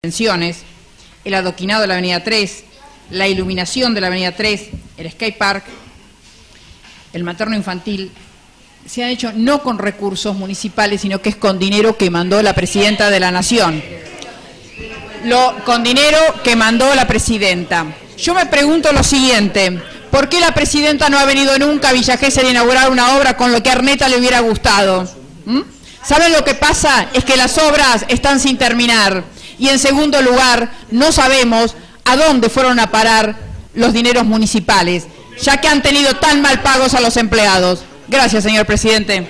Pensiones, el adoquinado de la Avenida 3, la iluminación de la Avenida 3, el Sky Park, el materno infantil, se han hecho no con recursos municipales, sino que es con dinero que mandó la Presidenta de la Nación. Con dinero que mandó la Presidenta. Yo me pregunto lo siguiente, ¿por qué la Presidenta no ha venido nunca a Villa Gesell a inaugurar una obra con lo que a Arneta le hubiera gustado? ¿Saben lo que pasa? Es que las obras están sin terminar. Y en segundo lugar, no sabemos a dónde fueron a parar los dineros municipales, ya que han tenido tan mal pagos a los empleados. Gracias, señor presidente.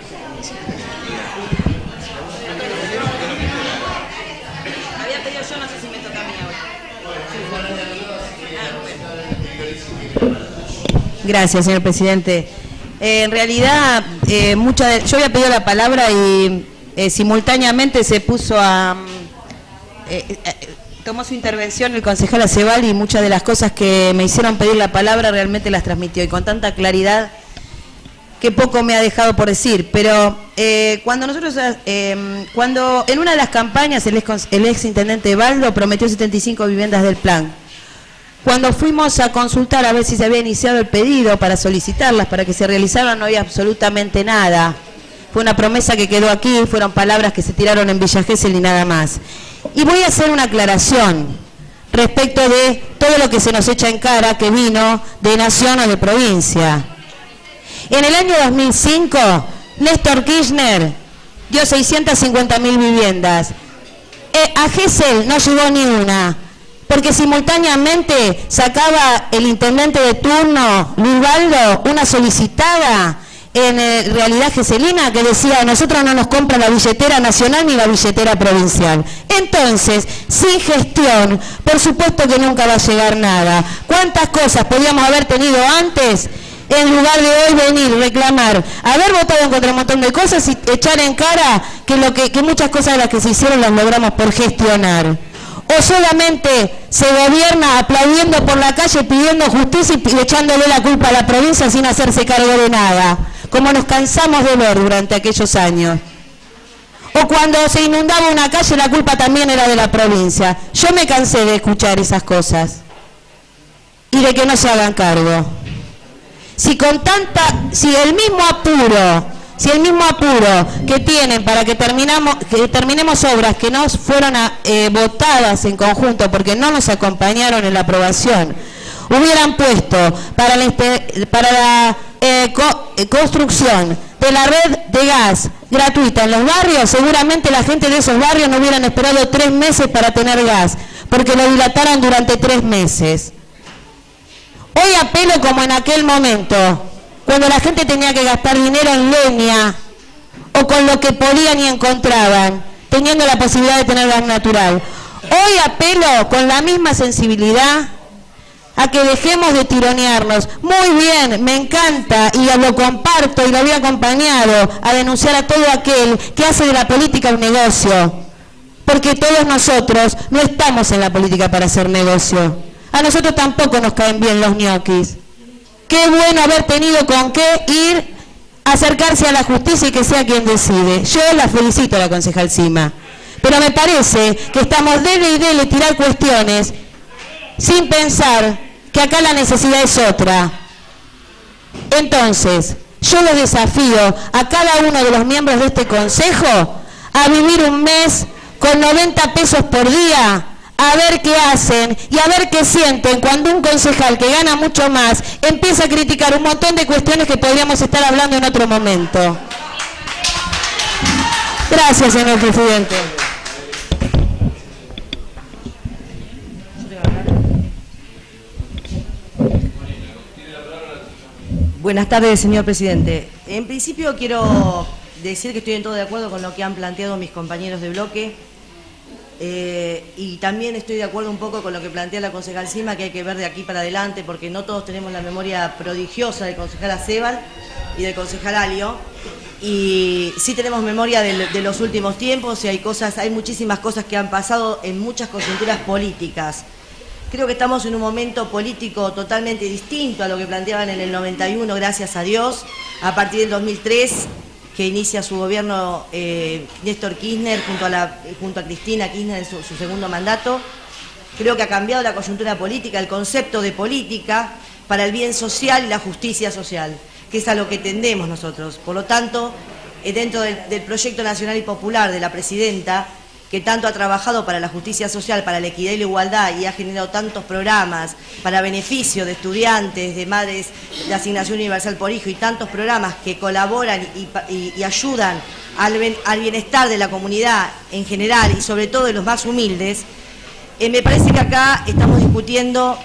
Gracias, señor presidente. En realidad, yo había pedido la palabra y simultáneamente se puso a... tomó su intervención el concejal Aceval y muchas de las cosas que me hicieron pedir la palabra realmente las transmitió y con tanta claridad que poco me ha dejado por decir. Pero cuando en una de las campañas el ex intendente Baldo prometió 75 viviendas del plan. Cuando fuimos a consultar a ver si se había iniciado el pedido para solicitarlas, para que se realizaran, no había absolutamente nada. Fue una promesa que quedó aquí, fueron palabras que se tiraron en Villa Gesell y nada más. Y voy a hacer una aclaración respecto de todo lo que se nos echa en cara que vino de nación o de provincia. En el año 2005, Néstor Kirchner dio 650.000 viviendas. A Gesell no llegó ni una, porque simultáneamente sacaba el intendente de turno, Luis Baldo, una solicitada en realidad gesellina que decía: nosotros no nos compra la billetera nacional ni la billetera provincial. Entonces, sin gestión, por supuesto que nunca va a llegar nada. ¿Cuántas cosas podíamos haber tenido antes en lugar de hoy venir, reclamar, haber votado en contra un montón de cosas y echar en cara que muchas cosas de las que se hicieron las logramos por gestionar? ¿O solamente se gobierna aplaudiendo por la calle, pidiendo justicia y echándole la culpa a la provincia sin hacerse cargo de nada, como nos cansamos de ver durante aquellos años? O cuando se inundaba una calle, la culpa también era de la provincia. Yo me cansé de escuchar esas cosas y de que no se hagan cargo. Si el mismo apuro que tienen para que terminemos obras que no fueron votadas en conjunto porque no nos acompañaron en la aprobación, hubieran puesto para la construcción de la red de gas gratuita en los barrios, seguramente la gente de esos barrios no hubieran esperado 3 meses para tener gas, porque lo dilataron durante 3 meses. Hoy apelo como en aquel momento, cuando la gente tenía que gastar dinero en leña o con lo que podían y encontraban, teniendo la posibilidad de tener gas natural. Hoy apelo con la misma sensibilidad a que dejemos de tironearnos. Muy bien, me encanta y lo comparto y lo había acompañado a denunciar a todo aquel que hace de la política un negocio, porque todos nosotros no estamos en la política para hacer negocio. A nosotros tampoco nos caen bien los ñoquis. Qué bueno haber tenido con qué ir a acercarse a la justicia y que sea quien decide. Yo la felicito a la concejal Sima, pero me parece que estamos dele tirar cuestiones sin pensar que acá la necesidad es otra. Entonces, yo los desafío a cada uno de los miembros de este consejo a vivir un mes con 90 pesos por día, a ver qué hacen y a ver qué sienten cuando un concejal que gana mucho más empieza a criticar un montón de cuestiones que podríamos estar hablando en otro momento. Gracias, señor presidente. Buenas tardes, señor presidente. En principio quiero decir que estoy en todo de acuerdo con lo que han planteado mis compañeros de bloque. Y también estoy de acuerdo un poco con lo que plantea la concejal Sima, que hay que ver de aquí para adelante, porque no todos tenemos la memoria prodigiosa del concejal Aceval y del concejal Alio, y sí tenemos memoria de los últimos tiempos, y hay muchísimas cosas que han pasado en muchas coyunturas políticas. Creo que estamos en un momento político totalmente distinto a lo que planteaban en el 91, gracias a Dios, a partir del 2003, que inicia su gobierno Néstor Kirchner junto a Cristina Kirchner en su segundo mandato. Creo que ha cambiado la coyuntura política, el concepto de política para el bien social y la justicia social, que es a lo que tendemos nosotros. Por lo tanto, dentro del proyecto nacional y popular de la presidenta, que tanto ha trabajado para la justicia social, para la equidad y la igualdad, y ha generado tantos programas para beneficio de estudiantes, de madres de asignación universal por hijo, y tantos programas que colaboran y ayudan al bienestar de la comunidad en general, y sobre todo de los más humildes, me parece que acá estamos discutiendo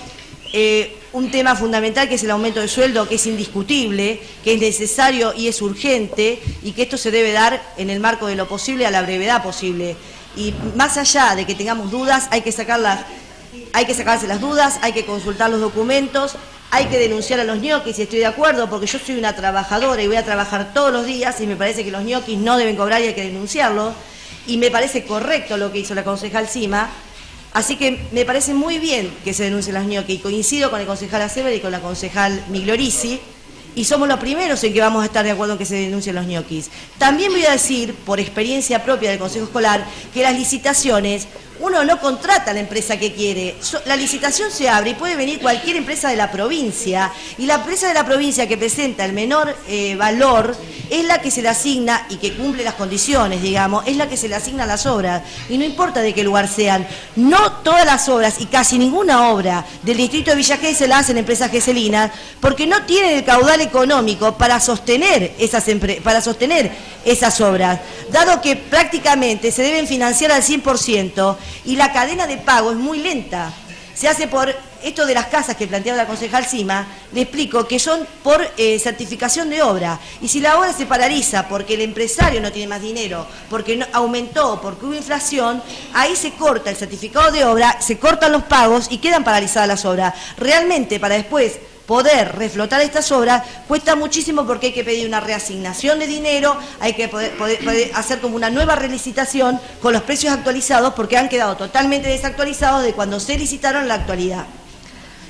un tema fundamental, que es el aumento de sueldo, que es indiscutible, que es necesario y es urgente, y que esto se debe dar en el marco de lo posible, a la brevedad posible. Y más allá de que tengamos dudas, hay que sacarse las dudas, hay que consultar los documentos, hay que denunciar a los ñoquis, y estoy de acuerdo, porque yo soy una trabajadora y voy a trabajar todos los días, y me parece que los ñoquis no deben cobrar y hay que denunciarlo, y me parece correcto lo que hizo la concejal Sima. Así que me parece muy bien que se denuncien las ñoquis, y coincido con el concejal Acever y con la concejal Miglorici, y somos los primeros en que vamos a estar de acuerdo en que se denuncien los ñoquis. También voy a decir, por experiencia propia del Consejo Escolar, que las licitaciones, uno no contrata a la empresa que quiere. La licitación se abre y puede venir cualquier empresa de la provincia, y la empresa de la provincia que presenta el menor valor es la que se le asigna, y que cumple las condiciones, digamos, es la que se le asigna las obras, y no importa de qué lugar sean. No todas las obras, y casi ninguna obra del distrito de Villa Gesell la hacen empresas geselinas, porque no tienen el caudal económico para sostener esas obras, dado que prácticamente se deben financiar al 100%, y la cadena de pago es muy lenta. Se hace por esto de las casas que planteaba la concejal Sima, le explico que son por certificación de obra, y si la obra se paraliza porque el empresario no tiene más dinero, porque no, aumentó, porque hubo inflación, ahí se corta el certificado de obra, se cortan los pagos y quedan paralizadas las obras. Realmente, para después poder reflotar estas obras cuesta muchísimo, porque hay que pedir una reasignación de dinero, hay que poder hacer como una nueva relicitación con los precios actualizados, porque han quedado totalmente desactualizados de cuando se licitaron en la actualidad.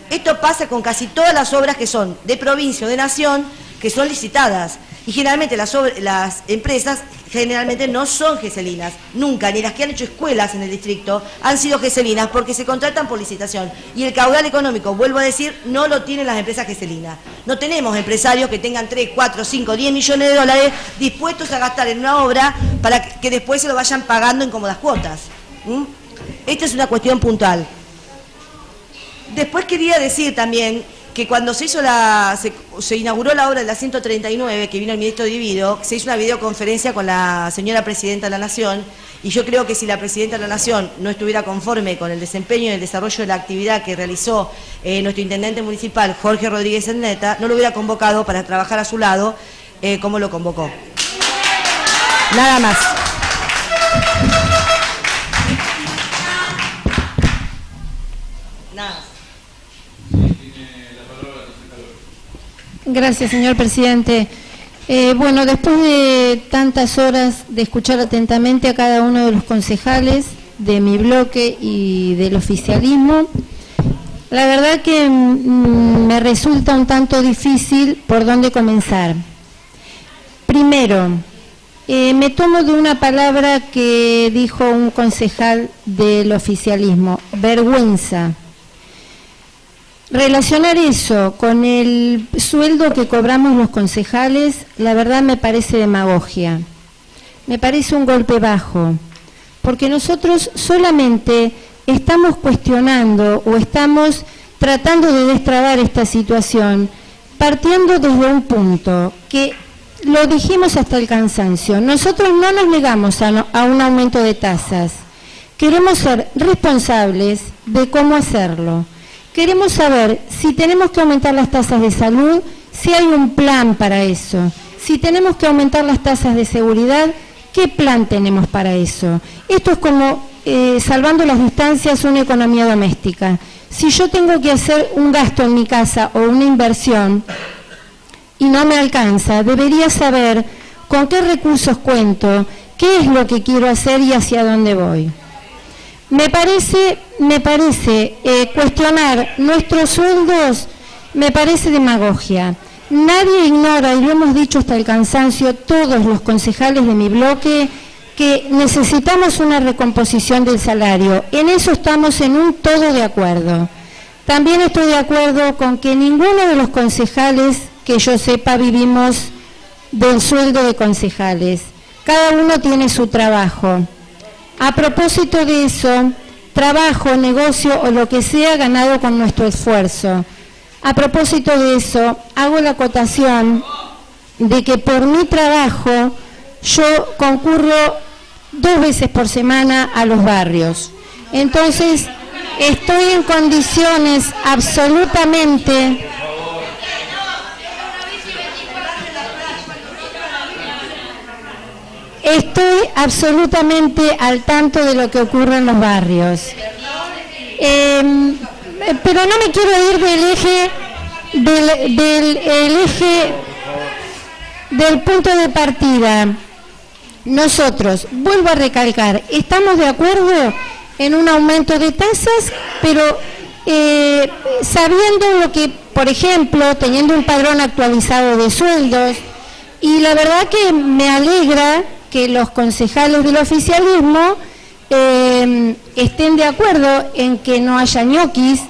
Esto pasa con casi todas las obras que son de provincia o de nación, que son licitadas, y generalmente las empresas generalmente no son geselinas, nunca, ni las que han hecho escuelas en el distrito han sido geselinas, porque se contratan por licitación, y el caudal económico, vuelvo a decir, no lo tienen las empresas geselinas. No tenemos empresarios que tengan 3, 4, 5, 10 millones de dólares dispuestos a gastar en una obra para que después se lo vayan pagando en cómodas cuotas. Esta es una cuestión puntual. Después quería decir también que cuando se inauguró la obra de la 139, que vino el ministro Divido, se hizo una videoconferencia con la señora Presidenta de la Nación, y yo creo que si la Presidenta de la Nación no estuviera conforme con el desempeño y el desarrollo de la actividad que realizó nuestro Intendente Municipal, Jorge Rodríguez Enneta, no lo hubiera convocado para trabajar a su lado, como lo convocó. Nada más. Nada. Gracias, señor presidente. Bueno, después de tantas horas de escuchar atentamente a cada uno de los concejales de mi bloque y del oficialismo, la verdad que me resulta un tanto difícil por dónde comenzar. Primero, me tomo de una palabra que dijo un concejal del oficialismo: vergüenza. Relacionar eso con el sueldo que cobramos los concejales, la verdad me parece demagogia, me parece un golpe bajo, porque nosotros solamente estamos cuestionando o estamos tratando de destrabar esta situación partiendo desde un punto que lo dijimos hasta el cansancio. Nosotros no nos negamos a un aumento de tasas, queremos ser responsables de cómo hacerlo. Queremos saber si tenemos que aumentar las tasas de salud, si hay un plan para eso. Si tenemos que aumentar las tasas de seguridad, ¿qué plan tenemos para eso? Esto es como, salvando las distancias, una economía doméstica. Si yo tengo que hacer un gasto en mi casa o una inversión y no me alcanza, debería saber con qué recursos cuento, qué es lo que quiero hacer y hacia dónde voy. Me parece cuestionar nuestros sueldos, me parece demagogia. nadie ignora, y lo hemos dicho hasta el cansancio, todos los concejales de mi bloque, que necesitamos una recomposición del salario. En eso estamos en un todo de acuerdo. También estoy de acuerdo con que ninguno de los concejales, que yo sepa, vivimos del sueldo de concejales. Cada uno tiene su trabajo. A propósito de eso, trabajo, negocio o lo que sea ganado con nuestro esfuerzo. A propósito de eso, hago la acotación de que por mi trabajo yo concurro 2 veces por semana a los barrios. Entonces, estoy en condiciones absolutamente... Estoy absolutamente al tanto de lo que ocurre en los barrios. Pero no me quiero ir del punto de partida. Nosotros, vuelvo a recalcar, estamos de acuerdo en un aumento de tasas, pero sabiendo lo que, por ejemplo, teniendo un padrón actualizado de sueldos, y la verdad que me alegra que los concejales del oficialismo estén de acuerdo en que no haya ñoquis.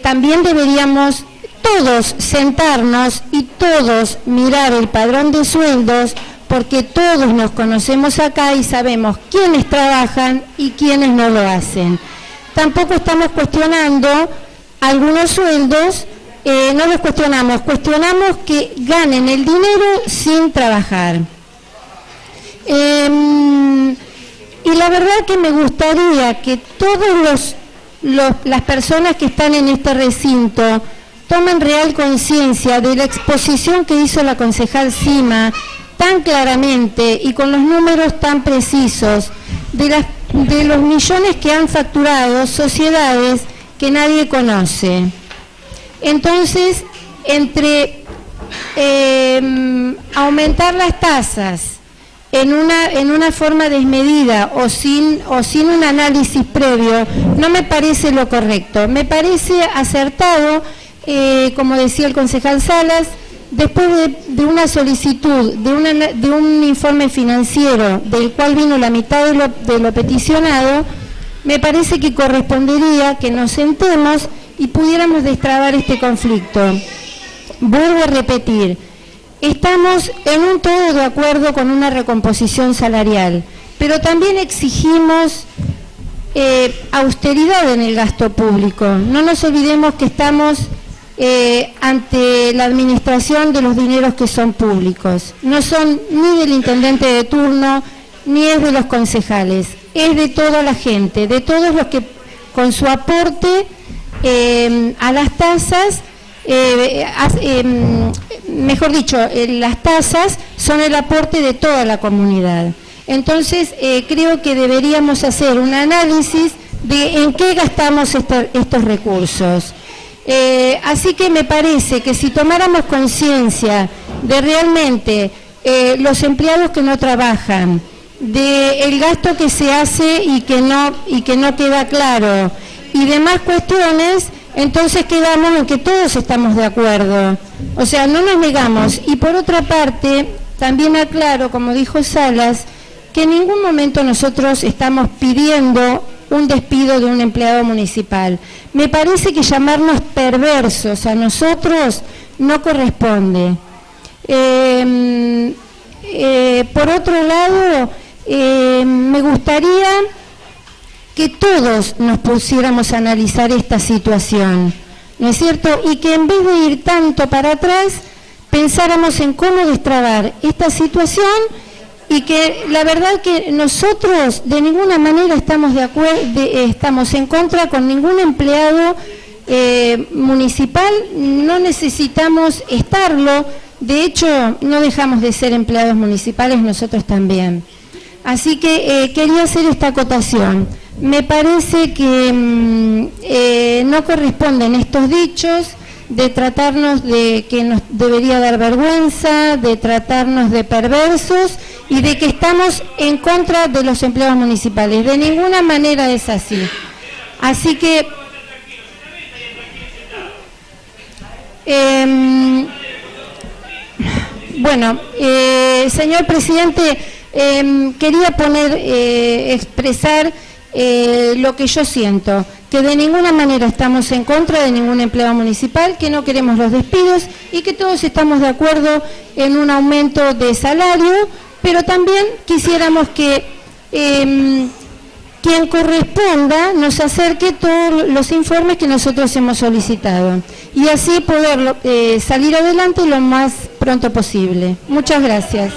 También deberíamos todos sentarnos y todos mirar el padrón de sueldos, porque todos nos conocemos acá y sabemos quiénes trabajan y quiénes no lo hacen. Tampoco estamos cuestionando algunos sueldos, no los cuestionamos, cuestionamos que ganen el dinero sin trabajar. Y la verdad que me gustaría que todas las personas que están en este recinto tomen real conciencia de la exposición que hizo la concejal Sima tan claramente y con los números tan precisos de los millones que han facturado sociedades que nadie conoce. Entonces, entre aumentar las tasas en una forma desmedida o sin un análisis previo, no me parece lo correcto. Me parece acertado, como decía el concejal Salas, después de una solicitud, de un informe financiero, del cual vino la mitad de lo peticionado, me parece que correspondería que nos sentemos y pudiéramos destrabar este conflicto. Vuelvo a repetir, estamos en un todo de acuerdo con una recomposición salarial, pero también exigimos austeridad en el gasto público. No nos olvidemos que estamos ante la administración de los dineros que son públicos. No son ni del intendente de turno, ni es de los concejales, es de toda la gente, de todos los que con su aporte a las tasas, mejor dicho, las tasas son el aporte de toda la comunidad. Entonces, creo que deberíamos hacer un análisis de en qué gastamos estos recursos. Así que me parece que si tomáramos conciencia de realmente los empleados que no trabajan, del gasto que se hace y que no queda claro, y demás cuestiones, entonces quedamos en que todos estamos de acuerdo. O sea, no nos negamos. Y por otra parte, también aclaro, como dijo Salas, que en ningún momento nosotros estamos pidiendo un despido de un empleado municipal. Me parece que llamarnos perversos a nosotros no corresponde. Por otro lado, me gustaría que todos nos pusiéramos a analizar esta situación, ¿no es cierto? Y que en vez de ir tanto para atrás, pensáramos en cómo destrabar esta situación, y que la verdad que nosotros de ninguna manera estamos estamos en contra con ningún empleado municipal, no necesitamos estarlo, de hecho no dejamos de ser empleados municipales nosotros también. Así que quería hacer esta acotación. Me parece que no corresponden estos dichos de tratarnos de que nos debería dar vergüenza, de tratarnos de perversos y de que estamos en contra de los empleados municipales. De ninguna manera es así. Así que Bueno, señor presidente, quería expresar lo que yo siento, que de ninguna manera estamos en contra de ningún empleado municipal, que no queremos los despidos y que todos estamos de acuerdo en un aumento de salario, pero también quisiéramos que quien corresponda nos acerque todos los informes que nosotros hemos solicitado y así poder salir adelante lo más pronto posible. Muchas gracias.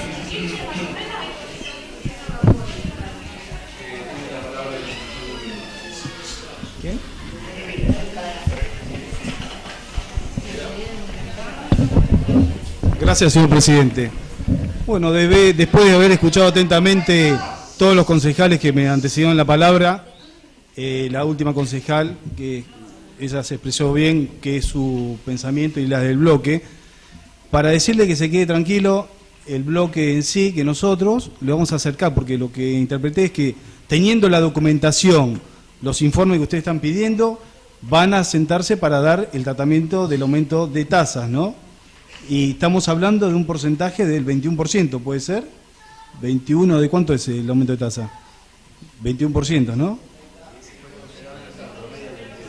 Gracias, señor presidente. Bueno, después de haber escuchado atentamente todos los concejales que me antecedieron la palabra, la última concejal, que ella se expresó bien, que es su pensamiento y la del bloque, para decirle que se quede tranquilo, el bloque en sí, que nosotros le vamos a acercar, porque lo que interpreté es que teniendo la documentación, los informes que ustedes están pidiendo, van a sentarse para dar el tratamiento del aumento de tasas, ¿no? Y estamos hablando de un porcentaje del 21%, ¿puede ser? 21, ¿de cuánto es el aumento de tasa? 21%, ¿no?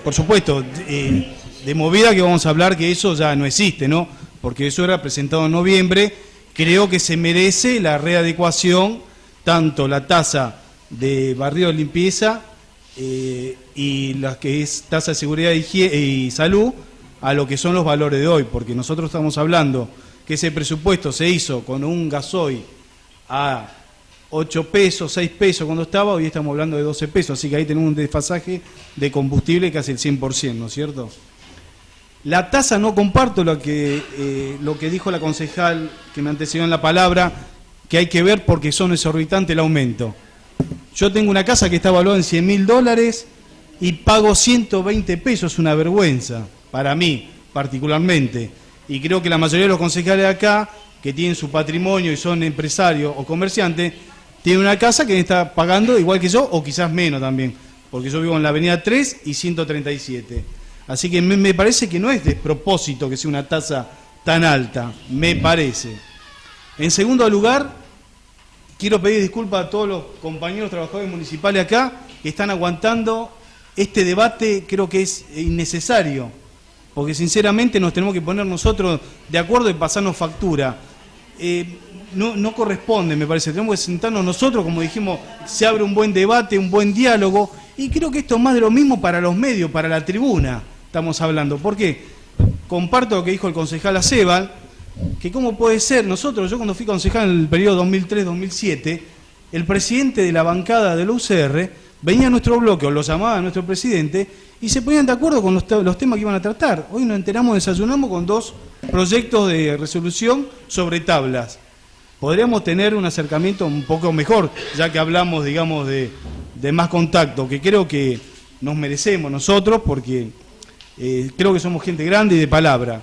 Por supuesto, de movida que vamos a hablar que eso ya no existe, ¿no? Porque eso era presentado en noviembre. Creo que se merece la readecuación, tanto la tasa de barrio de limpieza y la que es tasa de seguridad y salud, a lo que son los valores de hoy, porque nosotros estamos hablando que ese presupuesto se hizo con un gasoil a 8 pesos, 6 pesos cuando estaba, hoy estamos hablando de 12 pesos, así que ahí tenemos un desfasaje de combustible casi el 100%, ¿no es cierto? La tasa no comparto lo que dijo la concejal que me antecedió en la palabra, que hay que ver porque son exorbitantes el aumento. Yo tengo una casa que está valuada en $100.000 y pago 120 pesos, una vergüenza. Para mí, particularmente, y creo que la mayoría de los concejales acá, que tienen su patrimonio y son empresarios o comerciantes, tienen una casa que está pagando igual que yo, o quizás menos también, porque yo vivo en la avenida 3 y 137. Así que me parece que no es despropósito que sea una tasa tan alta, me parece. En segundo lugar, quiero pedir disculpas a todos los compañeros trabajadores municipales acá, que están aguantando este debate, creo que es innecesario. Porque sinceramente nos tenemos que poner nosotros de acuerdo y pasarnos factura. No corresponde, me parece. Tenemos que sentarnos nosotros, como dijimos, se abre un buen debate, un buen diálogo, y creo que esto es más de lo mismo para los medios, para la tribuna, estamos hablando. ¿Por qué? Comparto lo que dijo el concejal Acebal, que cómo puede ser, yo cuando fui concejal en el periodo 2003-2007, el presidente de la bancada de la UCR venía a nuestro bloque, o lo llamaba a nuestro presidente, y se ponían de acuerdo con los temas que iban a tratar. Hoy nos enteramos, desayunamos con 2 proyectos de resolución sobre tablas. Podríamos tener un acercamiento un poco mejor, ya que hablamos, digamos, de más contacto, que creo que nos merecemos nosotros, porque creo que somos gente grande y de palabra.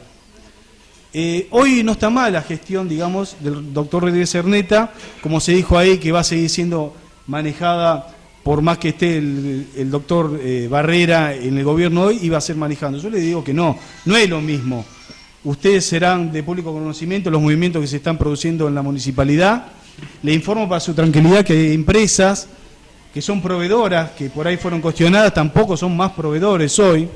Hoy no está mal la gestión, digamos, del doctor Rodríguez Erneta, como se dijo ahí, que va a seguir siendo manejada por más que esté el doctor Barrera en el gobierno hoy, iba a ser manejando. Yo le digo que no es lo mismo. Ustedes serán de público conocimiento los movimientos que se están produciendo en la municipalidad. Le informo para su tranquilidad que hay empresas que son proveedoras, que por ahí fueron cuestionadas, tampoco son más proveedores hoy.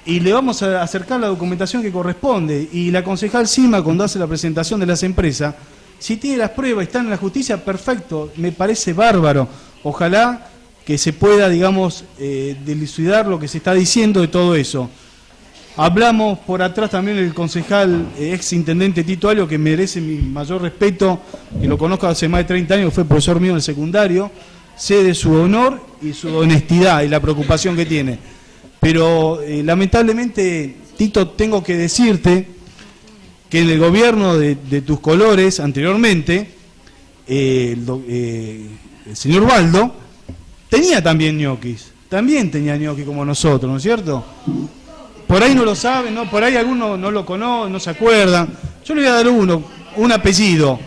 Y le vamos a acercar la documentación que corresponde. Y la concejal Sima, cuando hace la presentación de las empresas, si tiene las pruebas y están en la justicia, perfecto, me parece bárbaro. Ojalá que se pueda, digamos, dilucidar lo que se está diciendo de todo eso. Hablamos por atrás también del concejal ex intendente Tito Alio, que merece mi mayor respeto, que lo conozco hace más de 30 años, fue profesor mío en el secundario, sé de su honor y su honestidad y la preocupación que tiene. Pero lamentablemente, Tito, tengo que decirte que en el gobierno de tus colores anteriormente, el señor Baldo tenía también ñoquis, también tenía ñoquis como nosotros, ¿no es cierto? Por ahí no lo saben, ¿no? Por ahí algunos no lo conocen, no se acuerdan. Yo le voy a dar un apellido.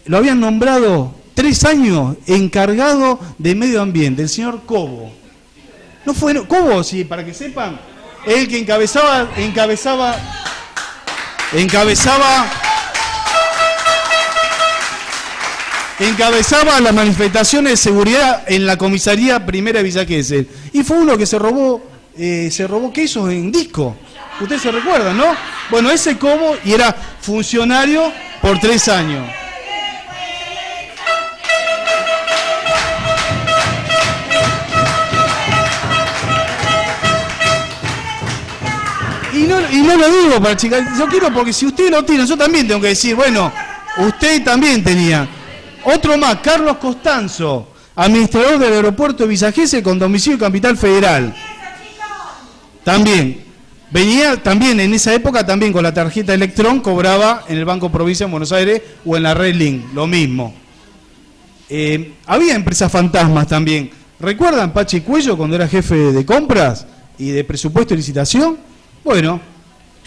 Lo habían nombrado 3 años encargado de medio ambiente, el señor Cobo. No fue Cobo, sí, para que sepan, el que encabezaba las manifestaciones de seguridad en la comisaría primera de Villa Gesell. Y fue uno que se robó quesos en disco. Ustedes se recuerdan, ¿no? Bueno, ese Cobo, y era funcionario por 3 años. Y no lo digo para chicas, yo quiero, porque si usted lo tiene, yo también tengo que decir, bueno, usted también tenía. Otro más, Carlos Costanzo, administrador del aeropuerto de Villa Gesell con domicilio en Capital Federal. También, venía también en esa época también con la tarjeta Electrón, cobraba en el Banco Provincia en Buenos Aires o en la Red Link, lo mismo. Había empresas fantasmas también. ¿Recuerdan Pachi Cuello cuando era jefe de compras y de presupuesto y licitación? Bueno,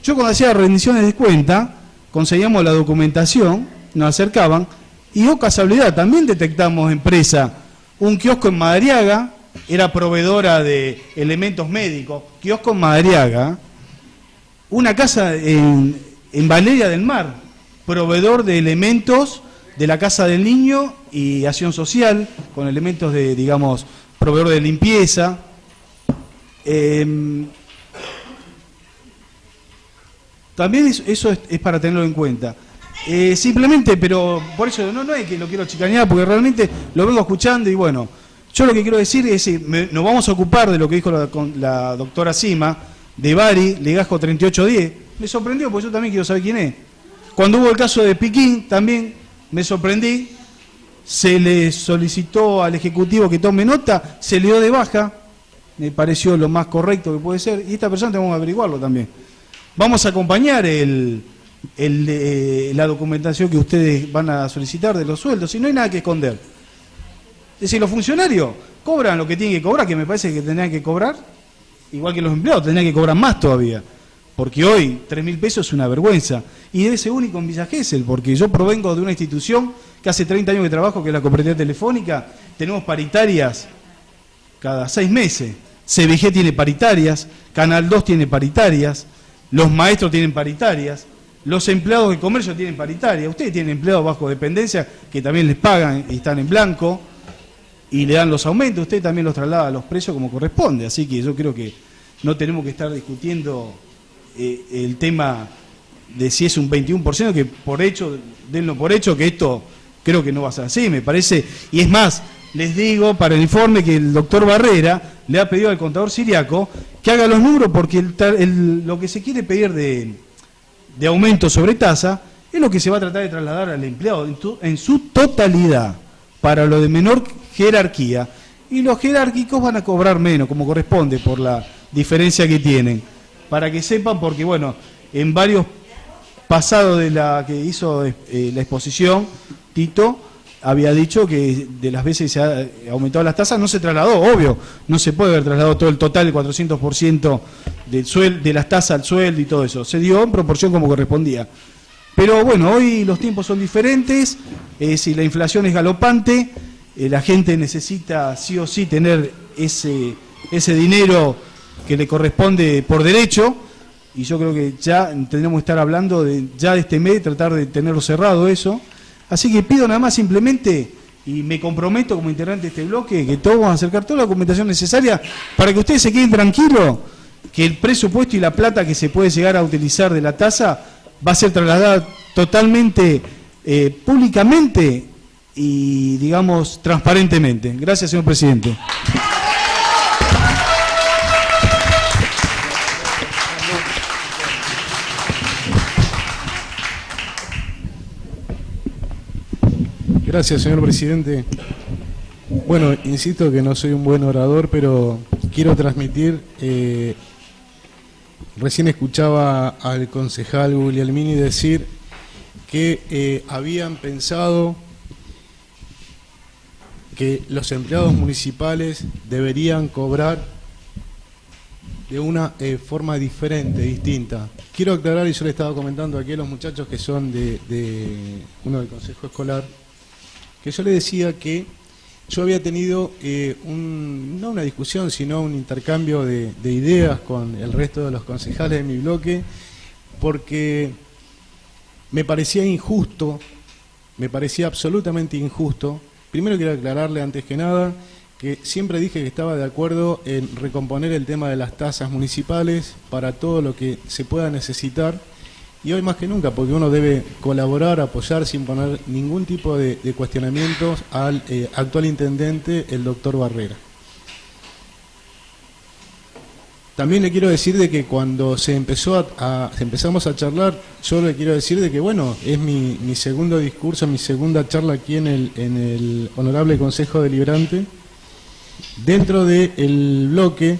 yo cuando hacía rendiciones de cuenta, conseguíamos la documentación, nos acercaban, y casualidad, también detectamos empresa. Un kiosco en Madariaga, era proveedora de elementos médicos, kiosco en Madariaga. Una casa en Valeria del Mar, proveedor de elementos de la Casa del Niño y Acción Social, con elementos de, digamos, proveedor de limpieza. También eso es para tenerlo en cuenta. Simplemente, pero por eso no es que lo quiero chicanear, porque realmente lo vengo escuchando y bueno, yo lo que quiero decir es que nos vamos a ocupar de lo que dijo la doctora Sima, de Bari, Legasco 3810. Me sorprendió, porque yo también quiero saber quién es. Cuando hubo el caso de Piquín, también me sorprendí, se le solicitó al Ejecutivo que tome nota, se le dio de baja, me pareció lo más correcto que puede ser, y esta persona tenemos que averiguarlo también. Vamos a acompañar la documentación que ustedes van a solicitar de los sueldos, y no hay nada que esconder. Es decir, los funcionarios cobran lo que tienen que cobrar, que me parece que tendrían que cobrar, igual que los empleados, tendrían que cobrar más todavía, porque hoy 3.000 pesos es una vergüenza, y debe ser único en Villa Gesell, porque yo provengo de una institución que hace 30 años que trabajo, que es la Cooperativa Telefónica, tenemos paritarias cada 6 meses, CBG tiene paritarias, Canal 2 tiene paritarias, los maestros tienen paritarias, los empleados de comercio tienen paritaria, ustedes tienen empleados bajo dependencia que también les pagan y están en blanco y le dan los aumentos, usted también los traslada a los precios como corresponde, así que yo creo que no tenemos que estar discutiendo el tema de si es un 21%, que por hecho, denlo por hecho, que esto creo que no va a ser así, me parece, y es más, les digo para el informe que el doctor Barrera le ha pedido al contador Siriaco que haga los números, porque lo que se quiere pedir de aumento sobre tasa es lo que se va a tratar de trasladar al empleado en su totalidad, para lo de menor jerarquía, y los jerárquicos van a cobrar menos, como corresponde, por la diferencia que tienen, para que sepan, porque bueno, en varios pasados de la que hizo la exposición, Tito había dicho que de las veces que se ha aumentado las tasas no se trasladó, obvio, no se puede haber trasladado todo el total, el 400% de las tasas al sueldo y todo eso, se dio en proporción como correspondía. Pero bueno, hoy los tiempos son diferentes, si la inflación es galopante, la gente necesita sí o sí tener ese dinero que le corresponde por derecho, y yo creo que ya tendremos que estar hablando de este mes, tratar de tenerlo cerrado eso. Así que pido nada más simplemente, y me comprometo como integrante de este bloque, que todos vamos a acercar toda la documentación necesaria para que ustedes se queden tranquilos, que el presupuesto y la plata que se puede llegar a utilizar de la tasa va a ser trasladada totalmente, públicamente y, digamos, transparentemente. Gracias, señor presidente. Gracias, señor presidente. Bueno, insisto que no soy un buen orador, pero quiero transmitir, recién escuchaba al concejal Guglielmini decir que habían pensado que los empleados municipales deberían cobrar de una forma diferente, distinta. Quiero aclarar, y yo le estaba comentando aquí a los muchachos que son de uno del consejo escolar, que yo le decía que yo había tenido no una discusión, sino un intercambio de ideas con el resto de los concejales de mi bloque, porque me parecía injusto, me parecía absolutamente injusto. Primero quiero aclararle antes que nada que siempre dije que estaba de acuerdo en recomponer el tema de las tasas municipales para todo lo que se pueda necesitar, y hoy más que nunca, porque uno debe colaborar, apoyar sin poner ningún tipo de cuestionamientos al actual intendente, el doctor Barrera. También le quiero decir de que cuando empezamos a charlar, yo le quiero decir de que, bueno, es mi segundo discurso, mi segunda charla aquí en el Honorable Consejo Deliberante. Dentro del bloque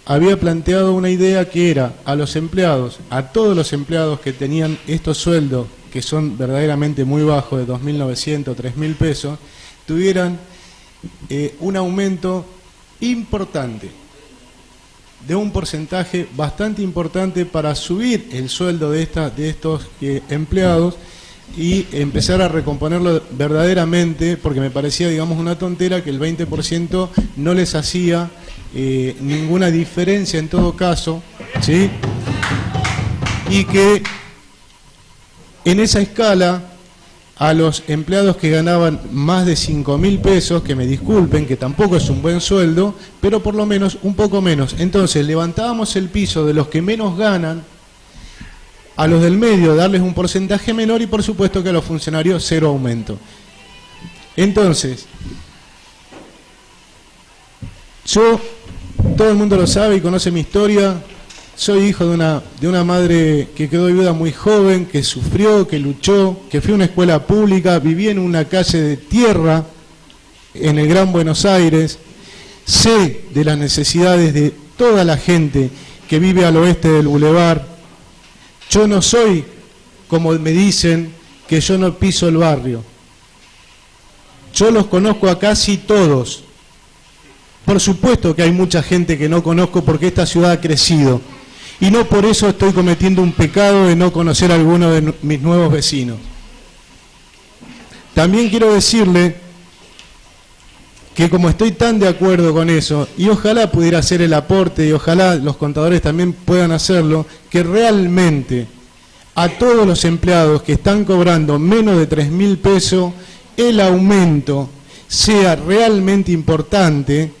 había planteado una idea que era a los empleados, a todos los empleados que tenían estos sueldos, que son verdaderamente muy bajos, de 2.900, 3.000 pesos, tuvieran un aumento importante, de un porcentaje bastante importante para subir el sueldo de estos empleados y empezar a recomponerlo verdaderamente, porque me parecía, digamos, una tontera que el 20% no les hacía ninguna diferencia en todo caso, ¿sí? Y que en esa escala a los empleados que ganaban más de 5.000 pesos, que me disculpen, que tampoco es un buen sueldo, pero por lo menos un poco menos. Entonces levantábamos el piso de los que menos ganan, a los del medio darles un porcentaje menor y por supuesto que a los funcionarios cero aumento. Entonces, yo, todo el mundo lo sabe y conoce mi historia, soy hijo de una madre que quedó viuda muy joven, que sufrió, que luchó, que fue a una escuela pública, viví en una calle de tierra en el Gran Buenos Aires, sé de las necesidades de toda la gente que vive al oeste del Boulevard. Yo no soy, como me dicen, que yo no piso el barrio. Yo los conozco a casi todos. Por supuesto que hay mucha gente que no conozco porque esta ciudad ha crecido. Y no por eso estoy cometiendo un pecado de no conocer a alguno de mis nuevos vecinos. También quiero decirle que como estoy tan de acuerdo con eso, y ojalá pudiera hacer el aporte, y ojalá los contadores también puedan hacerlo, que realmente a todos los empleados que están cobrando menos de 3.000 pesos, el aumento sea realmente importante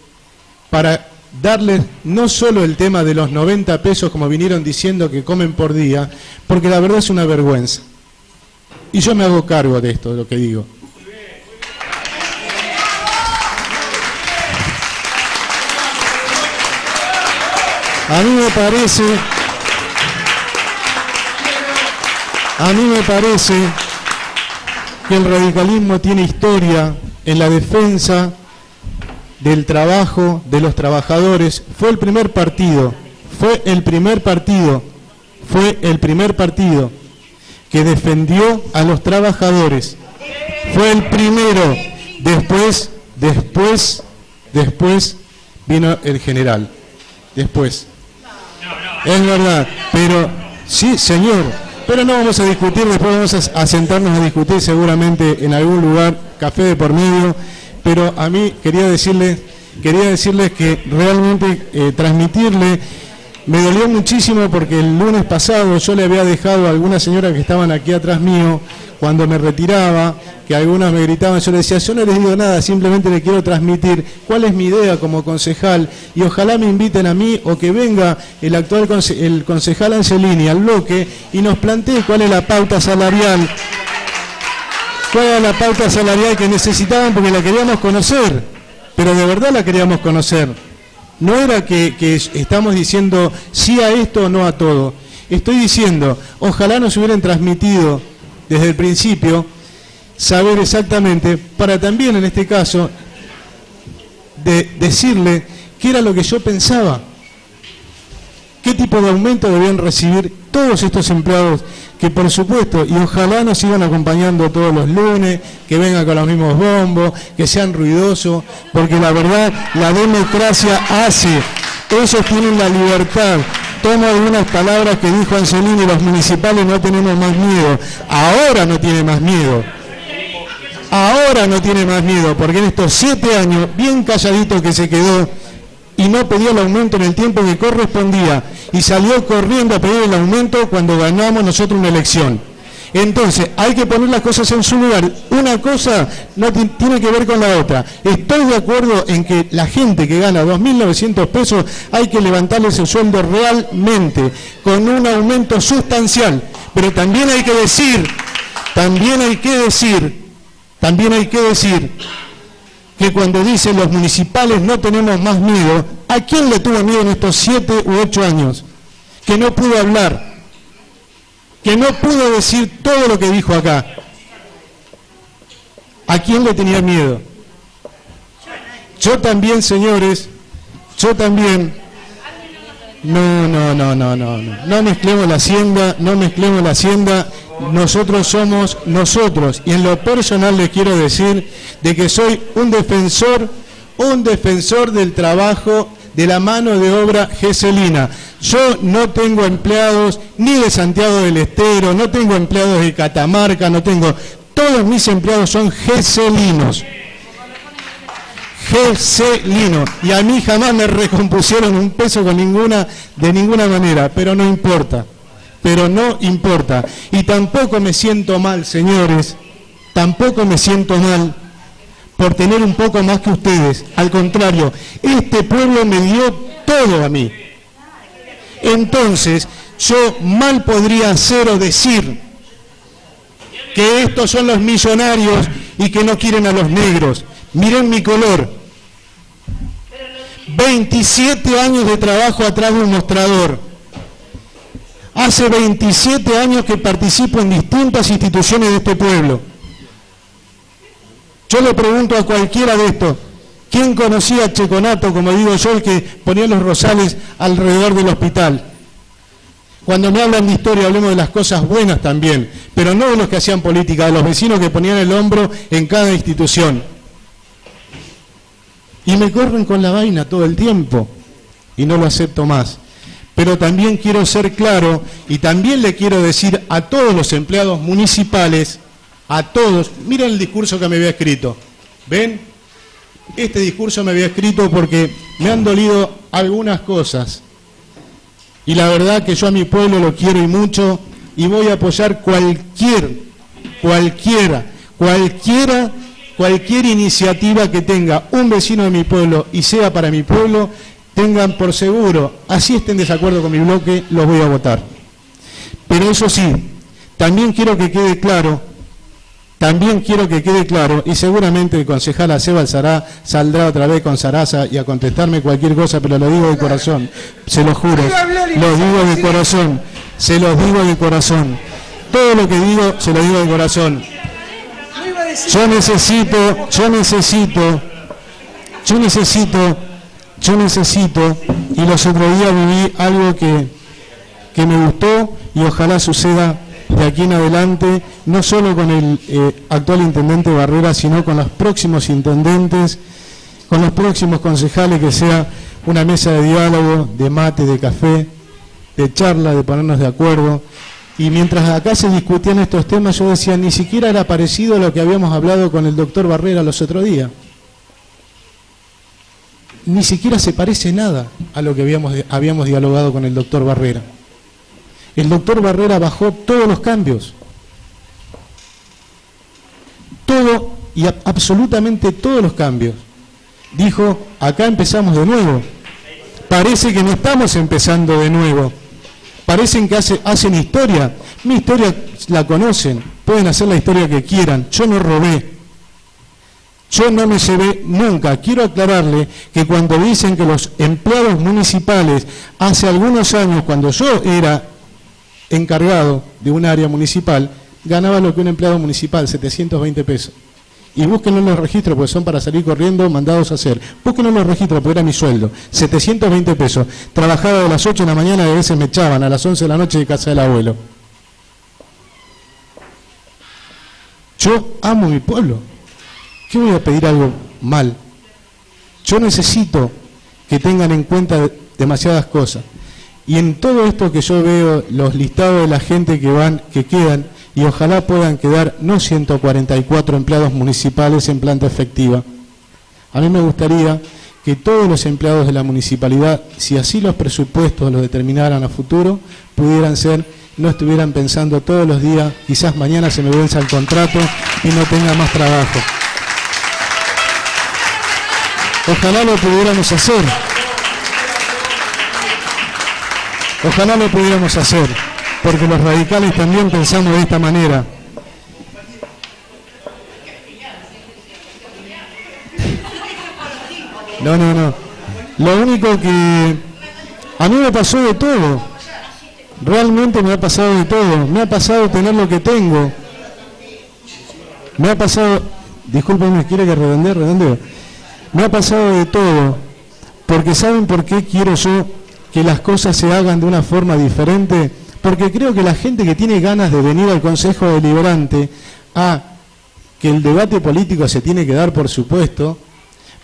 para darles no solo el tema de los 90 pesos, como vinieron diciendo que comen por día, porque la verdad es una vergüenza. Y yo me hago cargo de esto, de lo que digo. A mí me parece que el radicalismo tiene historia en la defensa del trabajo, de los trabajadores. Fue el primer partido que defendió a los trabajadores. Fue el primero. Después vino el general. Después. Es verdad, pero sí, señor, pero no vamos a discutir, después vamos a sentarnos a discutir seguramente en algún lugar, café de por medio, pero a mí quería decirles que realmente transmitirle, me dolió muchísimo porque el lunes pasado yo le había dejado a algunas señoras que estaban aquí atrás mío, cuando me retiraba, que algunas me gritaban, yo les decía, yo no les digo nada, simplemente les quiero transmitir cuál es mi idea como concejal, y ojalá me inviten a mí o que venga el concejal Angelini al bloque y nos plantee cuál es la pauta salarial, que necesitaban, porque la queríamos conocer, pero de verdad la queríamos conocer. No era que estamos diciendo sí a esto o no a todo. Estoy diciendo, ojalá nos hubieran transmitido desde el principio, saber exactamente, para también en este caso, decirle qué era lo que yo pensaba, qué tipo de aumento debían recibir todos estos empleados, que por supuesto, y ojalá nos sigan acompañando todos los lunes, que vengan con los mismos bombos, que sean ruidosos, porque la verdad, la democracia hace, ellos tienen la libertad. Tomo algunas palabras que dijo Angelini, los municipales no tenemos más miedo. Ahora no tiene más miedo. ahora no tiene más miedo, porque en estos 7 años, bien calladito que se quedó, y no pidió el aumento en el tiempo que correspondía, y salió corriendo a pedir el aumento cuando ganamos nosotros una elección. Entonces, hay que poner las cosas en su lugar. Una cosa no tiene que ver con la otra. Estoy de acuerdo en que la gente que gana 2.900 pesos hay que levantarles el sueldo realmente, con un aumento sustancial. Pero también hay que decir que cuando dicen los municipales no tenemos más miedo, ¿a quién le tuvo miedo en estos 7 u 8 años? Que no pudo hablar, que no pudo decir todo lo que dijo acá. ¿A quién le tenía miedo? Yo también, señores, yo también. No mezclemos la hacienda, nosotros somos nosotros. Y en lo personal les quiero decir de que soy un defensor del trabajo, de la mano de obra geselina. Yo no tengo empleados ni de Santiago del Estero, no tengo empleados de Catamarca, todos mis empleados son geselinos. Y a mí jamás me recompusieron un peso de ninguna manera, pero no importa. Y tampoco me siento mal, señores, por tener un poco más que ustedes. Al contrario, este pueblo me dio todo a mí. Entonces, yo mal podría hacer o decir que estos son los millonarios y que no quieren a los negros. Miren mi color. 27 años de trabajo atrás de un mostrador. Hace 27 años que participo en distintas instituciones de este pueblo. Yo le pregunto a cualquiera de estos, ¿quién conocía a Checonato, como digo yo, el que ponía los rosales alrededor del hospital? Cuando me hablan de historia, hablemos de las cosas buenas también, pero no de los que hacían política, de los vecinos que ponían el hombro en cada institución. Y me corren con la vaina todo el tiempo, y no lo acepto más. Pero también quiero ser claro, y también le quiero decir a todos los empleados municipales, a todos, miren el discurso que me había escrito. ¿Ven? Este discurso me había escrito porque me han dolido algunas cosas. Y la verdad que yo a mi pueblo lo quiero y mucho, y voy a apoyar cualquier iniciativa que tenga un vecino de mi pueblo y sea para mi pueblo. Tengan por seguro, así estén en desacuerdo con mi bloque, los voy a votar. Pero eso sí, también quiero que quede claro, y seguramente el concejal Acebal saldrá otra vez con Sarasa y a contestarme cualquier cosa, pero lo digo de corazón, se lo juro, lo digo de corazón, se los digo de corazón. Todo lo que digo, se lo digo de corazón. Yo necesito, y los otros días viví algo que me gustó y ojalá suceda de aquí en adelante, no solo con el actual intendente Barrera, sino con los próximos intendentes, con los próximos concejales, que sea una mesa de diálogo, de mate, de café, de charla, de ponernos de acuerdo. Y mientras acá se discutían estos temas, yo decía, ni siquiera era parecido a lo que habíamos hablado con el doctor Barrera los otros días. Ni siquiera se parece nada a lo que habíamos dialogado con el doctor Barrera. El doctor Barrera bajó todos los cambios. Todo y absolutamente todos los cambios. Dijo, acá empezamos de nuevo. Parece que no estamos empezando de nuevo. Parecen que hacen historia. Mi historia la conocen. Pueden hacer la historia que quieran. Yo no robé. Yo no me llevé nunca. Quiero aclararle que cuando dicen que los empleados municipales, hace algunos años, cuando yo era encargado de un área municipal, ganaba lo que un empleado municipal, 720 pesos. Y búsquenlo en los registros, porque son para salir corriendo, mandados a hacer. Búsquenlo en los registros, porque era mi sueldo, 720 pesos. Trabajaba de las 8 de la mañana y a veces me echaban a las 11 de la noche de casa del abuelo. Yo amo mi pueblo. ¿Qué voy a pedir algo mal? Yo necesito que tengan en cuenta demasiadas cosas. Y en todo esto que yo veo, los listados de la gente que van, que quedan, y ojalá puedan quedar no 144 empleados municipales en planta efectiva. A mí me gustaría que todos los empleados de la municipalidad, si así los presupuestos los determinaran a futuro, pudieran ser, no estuvieran pensando todos los días, quizás mañana se me venza el contrato y no tenga más trabajo. Ojalá lo pudiéramos hacer. Ojalá lo pudiéramos hacer, porque los radicales también pensamos de esta manera. No. Lo único que a mí me pasó de todo. Realmente me ha pasado de todo. Me ha pasado tener lo que tengo. Me ha pasado, discúlpenme, ¿quiere que redondee? Me ha pasado de todo. Porque ¿saben por qué quiero yo que las cosas se hagan de una forma diferente? Porque creo que la gente que tiene ganas de venir al Consejo Deliberante, que el debate político se tiene que dar, por supuesto,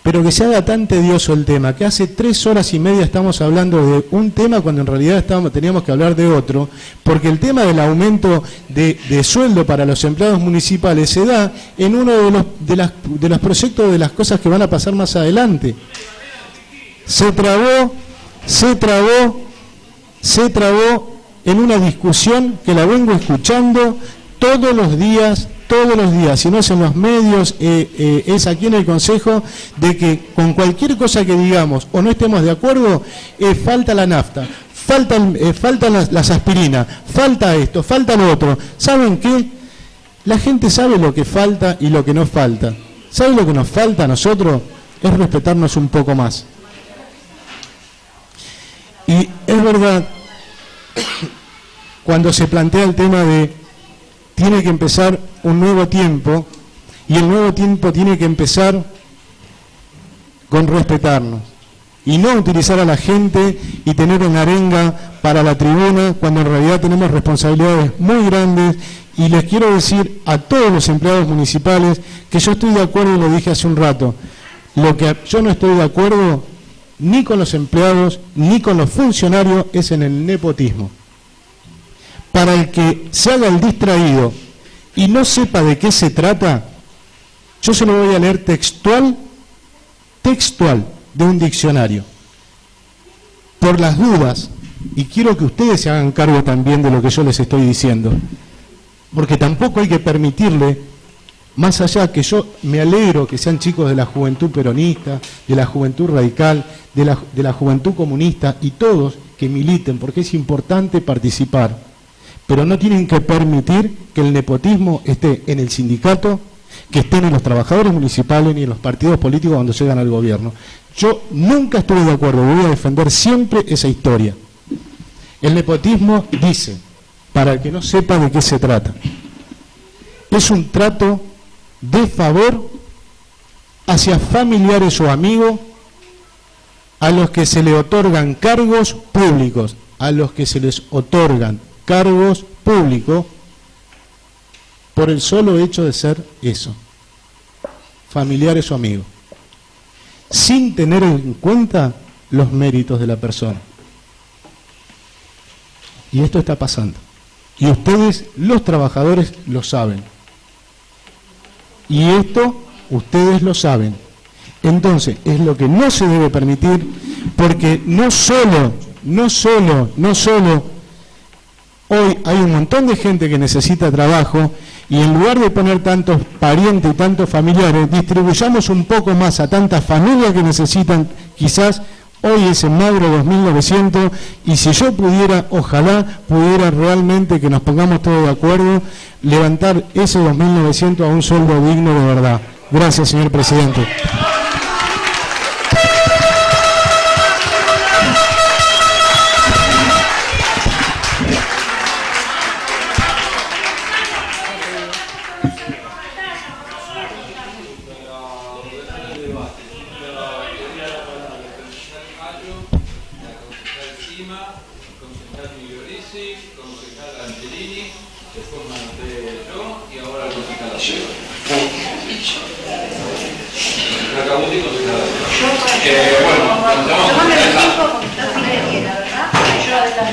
pero que se haga tan tedioso el tema, que hace 3 horas y media estamos hablando de un tema cuando en realidad teníamos que hablar de otro, porque el tema del aumento de sueldo para los empleados municipales se da en uno de los proyectos de las cosas que van a pasar más adelante. Se trabó en una discusión que la vengo escuchando todos los días, si no es en los medios, es aquí en el Consejo, de que con cualquier cosa que digamos o no estemos de acuerdo, falta la nafta, faltan las aspirinas, falta esto, falta lo otro. ¿Saben qué? La gente sabe lo que falta y lo que no falta. ¿Saben lo que nos falta a nosotros? Es respetarnos un poco más. Y es verdad, cuando se plantea el tema de tiene que empezar un nuevo tiempo, y el nuevo tiempo tiene que empezar con respetarnos y no utilizar a la gente y tener una arenga para la tribuna cuando en realidad tenemos responsabilidades muy grandes. Y les quiero decir a todos los empleados municipales que yo estoy de acuerdo, y lo dije hace un rato, lo que yo no estoy de acuerdo ni con los empleados ni con los funcionarios es en el nepotismo. Para el que se haga el distraído y no sepa de qué se trata, yo se lo voy a leer textual de un diccionario. Por las dudas, y quiero que ustedes se hagan cargo también de lo que yo les estoy diciendo, porque tampoco hay que permitirle, más allá que yo me alegro que sean chicos de la juventud peronista, de la juventud radical, de la juventud comunista, y todos que militen, porque es importante participar. Pero no tienen que permitir que el nepotismo esté en el sindicato, que estén en los trabajadores municipales ni en los partidos políticos cuando llegan al gobierno. Yo nunca estuve de acuerdo, voy a defender siempre esa historia. El nepotismo dice, para el que no sepa de qué se trata, es un trato de favor hacia familiares o amigos a los que se le otorgan cargos públicos, a los que se les otorgan cargos públicos por el solo hecho de ser eso, familiares o amigos, sin tener en cuenta los méritos de la persona. Y esto está pasando. Y ustedes, los trabajadores, lo saben. Y esto ustedes lo saben. Entonces, es lo que no se debe permitir, porque no solo hoy hay un montón de gente que necesita trabajo, y en lugar de poner tantos parientes y tantos familiares, distribuyamos un poco más a tantas familias que necesitan. Quizás hoy ese magro 2.900, y si yo pudiera, ojalá pudiera realmente que nos pongamos todos de acuerdo, levantar ese 2.900 a un sueldo digno de verdad. Gracias, señor presidente.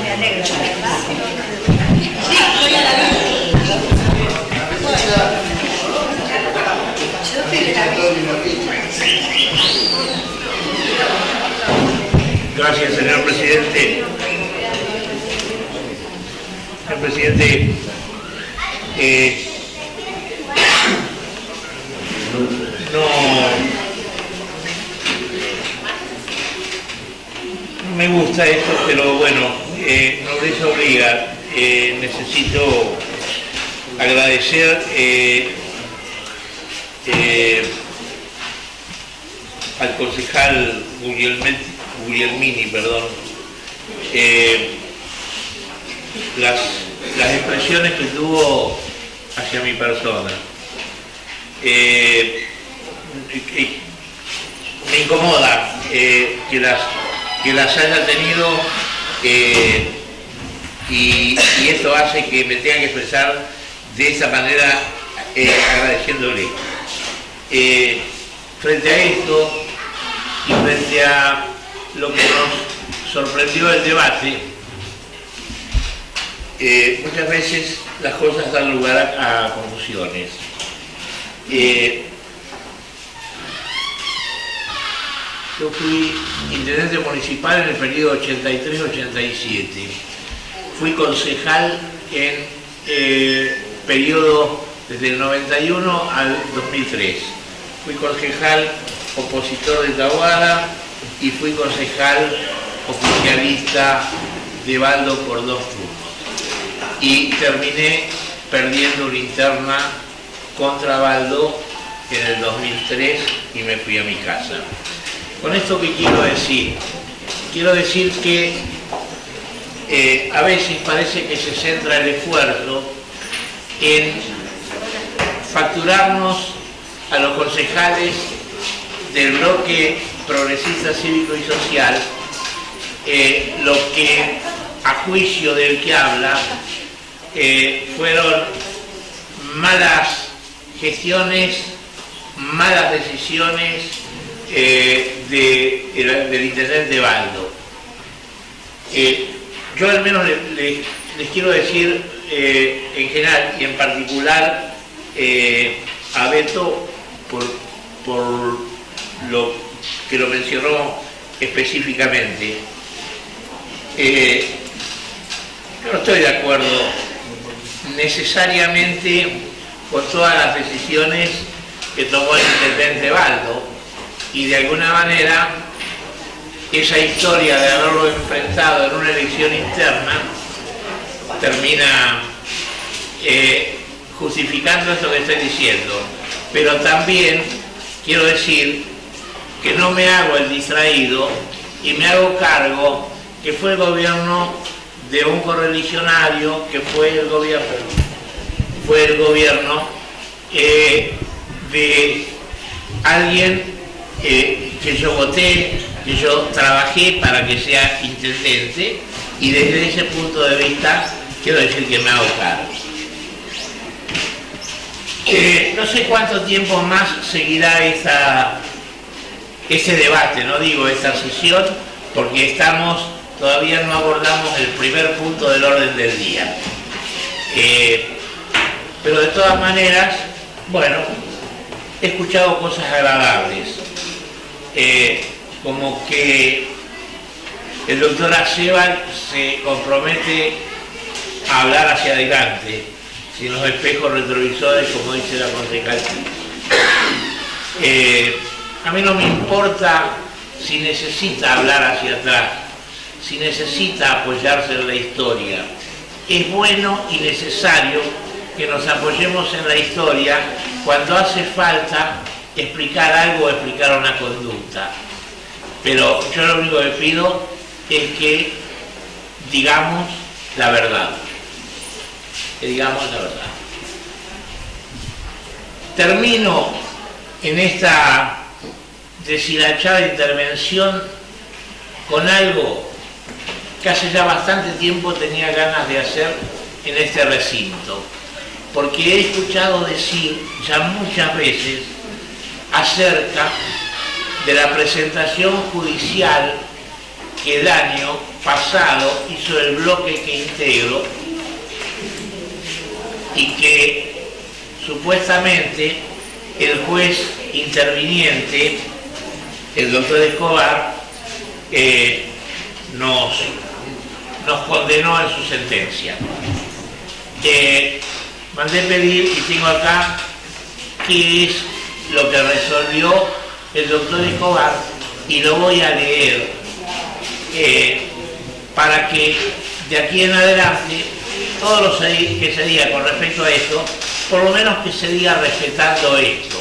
me alegra, ¿verdad? Sí, soy a la vez. Gracias, señor presidente. Señor presidente, no me gusta esto, pero bueno, nobleza obliga. Necesito agradecer al concejal Guglielmini, las expresiones que tuvo hacia mi persona. Me incomoda que las haya tenido y esto hace que me tenga que expresar de esa manera, agradeciéndole. Frente a esto y frente a lo que nos sorprendió el debate, muchas veces las cosas dan lugar a confusiones. Yo fui intendente municipal en el periodo 83-87. Fui concejal en periodo desde el 91 al 2003. Fui concejal opositor de Tahuara y fui concejal oficialista de Baldo por 2 turnos. Y terminé perdiendo una interna contra Baldo en el 2003 y me fui a mi casa. Con esto, ¿qué quiero decir? Quiero decir que a veces parece que se centra el esfuerzo en facturarnos a los concejales del bloque progresista cívico y social lo que, a juicio del que habla, fueron malas gestiones, malas decisiones del intendente Baldo. Yo al menos les quiero decir en general y en particular a Beto por lo que lo mencionó específicamente. Yo no estoy de acuerdo necesariamente con todas las decisiones que tomó el intendente Baldo, y de alguna manera esa historia de haberlo enfrentado en una elección interna termina justificando esto que estoy diciendo. Pero también quiero decir que no me hago el distraído y me hago cargo que fue el gobierno de un correligionario, que fue el gobierno de alguien que yo voté, que yo trabajé para que sea intendente, y desde ese punto de vista quiero decir que me hago cargo. No sé cuánto tiempo más seguirá ese debate, no digo esta sesión, porque todavía no abordamos el primer punto del orden del día. Pero de todas maneras, bueno, he escuchado cosas agradables, como que el doctor Aceval se compromete a hablar hacia adelante, sin los espejos retrovisores, como dice la concejal. A mí no me importa si necesita hablar hacia atrás, si necesita apoyarse en la historia. Es bueno y necesario que nos apoyemos en la historia cuando hace falta explicar algo o explicar una conducta. Pero yo lo único que pido es que digamos la verdad. Que digamos la verdad. Termino en esta deshilachada intervención con algo que hace ya bastante tiempo tenía ganas de hacer en este recinto, porque he escuchado decir ya muchas veces acerca de la presentación judicial que el año pasado hizo el bloque que integro y que supuestamente el juez interviniente, el doctor Escobar, nos condenó en su sentencia. Mandé pedir, y tengo acá, qué es lo que resolvió el doctor Escobar, y lo voy a leer para que de aquí en adelante todo lo que se diga con respecto a esto, por lo menos que se diga respetando esto.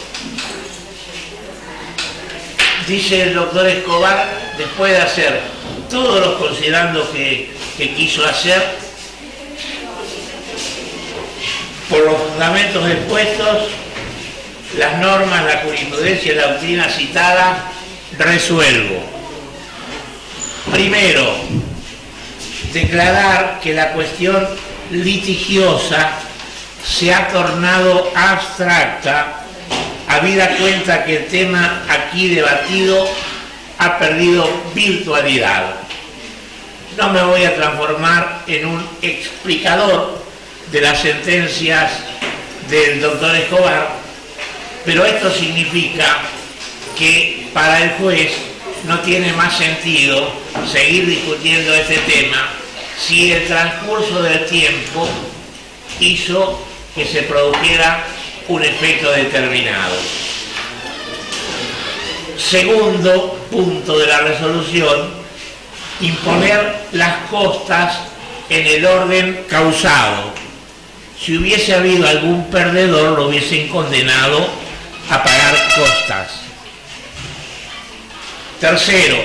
Dice el doctor Escobar, después de hacer todos los considerandos que quiso hacer, por los fundamentos expuestos, las normas, la jurisprudencia y la doctrina citada, resuelvo. Primero, declarar que la cuestión litigiosa se ha tornado abstracta, habida cuenta que el tema aquí debatido ha perdido virtualidad. No me voy a transformar en un explicador de las sentencias del doctor Escobar, pero esto significa que para el juez no tiene más sentido seguir discutiendo este tema si el transcurso del tiempo hizo que se produjera un efecto determinado. Segundo punto de la resolución, imponer las costas en el orden causado. Si hubiese habido algún perdedor, lo hubiesen condenado a pagar costas. Tercero,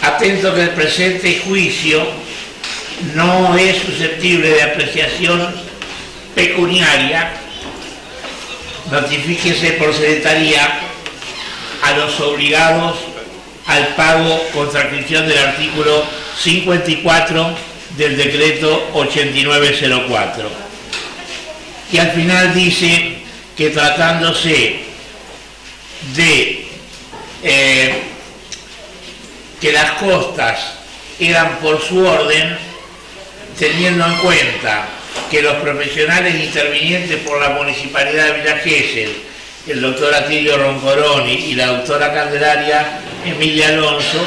atento que el presente juicio no es susceptible de apreciación pecuniaria, notifíquese por secretaría a los obligados al pago con transcripción del artículo 54 del decreto 8904. Y al final dice que tratándose de que las costas eran por su orden, teniendo en cuenta que los profesionales intervinientes por la Municipalidad de Villa Gesell, el doctor Atilio Roncoroni y la doctora Candelaria Emilia Alonso,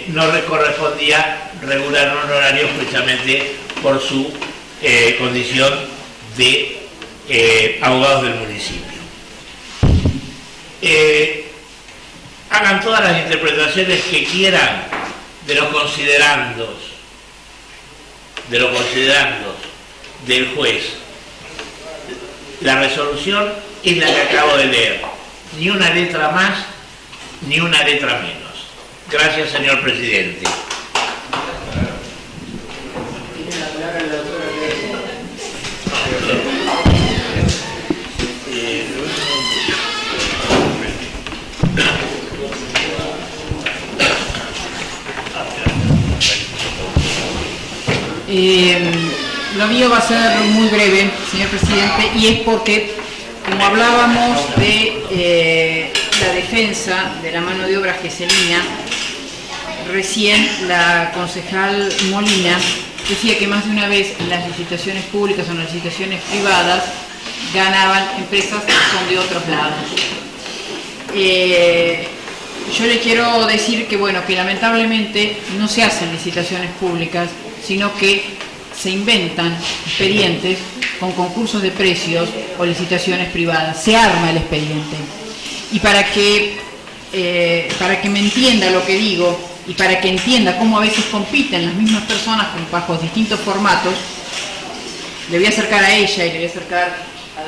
no le correspondía regular un horario precisamente por su condición de abogados del municipio. Hagan todas las interpretaciones que quieran de los considerandos del juez. La resolución es la que acabo de leer, ni una letra más ni una letra menos. Gracias, señor presidente. Lo mío va a ser muy breve, señor presidente, y es porque, como hablábamos de la defensa de la mano de obra gesellina, recién la concejal Molina decía que más de una vez en las licitaciones públicas o en las licitaciones privadas ganaban empresas que son de otros lados. Yo le quiero decir que, bueno, que lamentablemente no se hacen licitaciones públicas, sino que se inventan expedientes con concursos de precios o licitaciones privadas. Se arma el expediente. Y para que me entienda lo que digo y para que entienda cómo a veces compiten las mismas personas bajo distintos formatos, le voy a acercar a ella y le voy a acercar al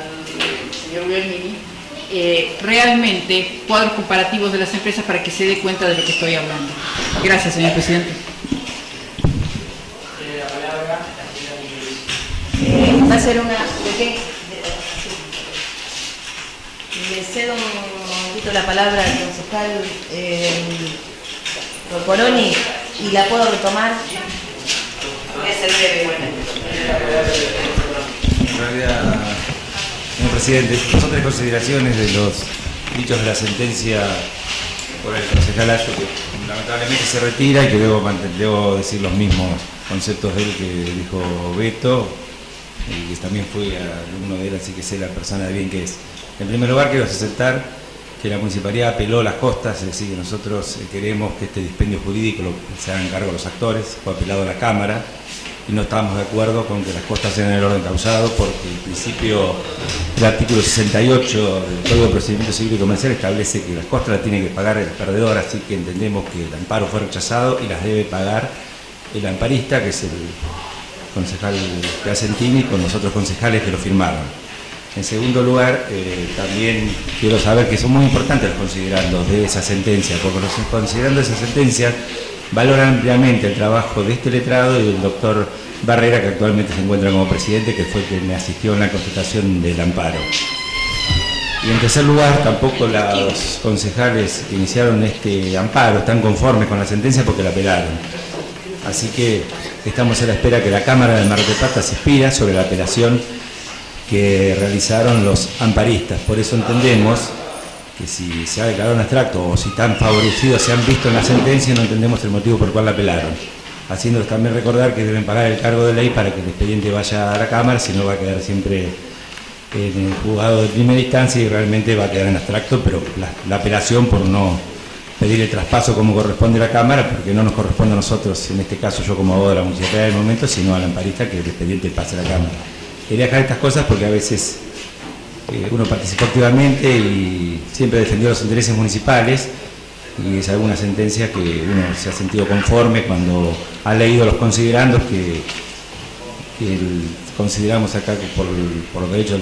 señor Guglielmini realmente cuadros comparativos de las empresas para que se dé cuenta de lo que estoy hablando. Gracias, señor presidente. Va a ser una pequeña... Le cedo un poquito la palabra al concejal Roncoroni y la puedo retomar. Voy a ser breve, bueno. En realidad, señor presidente, son tres consideraciones de los dichos de la sentencia por el concejal Ayo, que lamentablemente se retira y que debo decir los mismos conceptos de él que dijo Beto, y que también fue alumno de él, así que sé la persona de bien que es. En primer lugar, quiero aceptar que la municipalidad apeló las costas, es decir, que nosotros queremos que este dispendio jurídico se hagan cargo los actores, fue apelado a la Cámara y no estamos de acuerdo con que las costas sean en el orden causado, porque en principio el artículo 68 del Código de Procedimiento Civil y Comercial establece que las costas las tiene que pagar el perdedor, así que entendemos que el amparo fue rechazado y las debe pagar el amparista, que es el concejal Piacentini, con los otros concejales que lo firmaron. En segundo lugar, también quiero saber que son muy importantes los considerandos de esa sentencia, porque los considerandos de esa sentencia valoran ampliamente el trabajo de este letrado y del doctor Barrera, que actualmente se encuentra como presidente, que fue quien me asistió en la contestación del amparo. Y en tercer lugar, tampoco los concejales que iniciaron este amparo están conformes con la sentencia porque la apelaron. Así que estamos a la espera que la Cámara de Mar del Plata se expida sobre la apelación que realizaron los amparistas. Por eso entendemos que si se ha declarado un extracto o si están favorecidos, se han visto en la sentencia, no entendemos el motivo por el cual la apelaron. Haciéndoles también recordar que deben pagar el cargo de ley para que el expediente vaya a la Cámara, si no va a quedar siempre en el juzgado de primera instancia y realmente va a quedar en abstracto, pero la apelación por no pedir el traspaso como corresponde a la Cámara, porque no nos corresponde a nosotros, en este caso yo como abogado de la municipalidad del momento, sino al amparista, que el expediente pase a la Cámara. Quería dejar estas cosas porque a veces uno participó activamente y siempre defendió los intereses municipales, y es alguna sentencia que uno se ha sentido conforme cuando ha leído los considerandos que consideramos acá que por lo que ha dicho el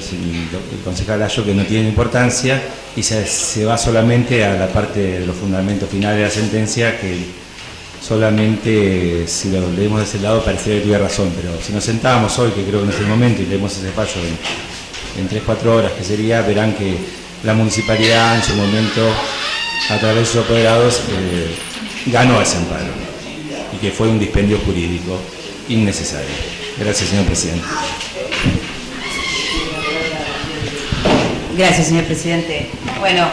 concejal Ayo, que no tiene importancia, y se va solamente a la parte de los fundamentos finales de la sentencia, que solamente si lo leemos de ese lado parecería que tuviera razón, pero si nos sentábamos hoy, que creo que en este momento, y leemos ese fallo en 3-4 horas que sería, verán que la municipalidad en su momento, a través de sus apoderados, ganó ese amparo y que fue un dispendio jurídico innecesario. Gracias, señor presidente. Gracias, señor presidente. Bueno,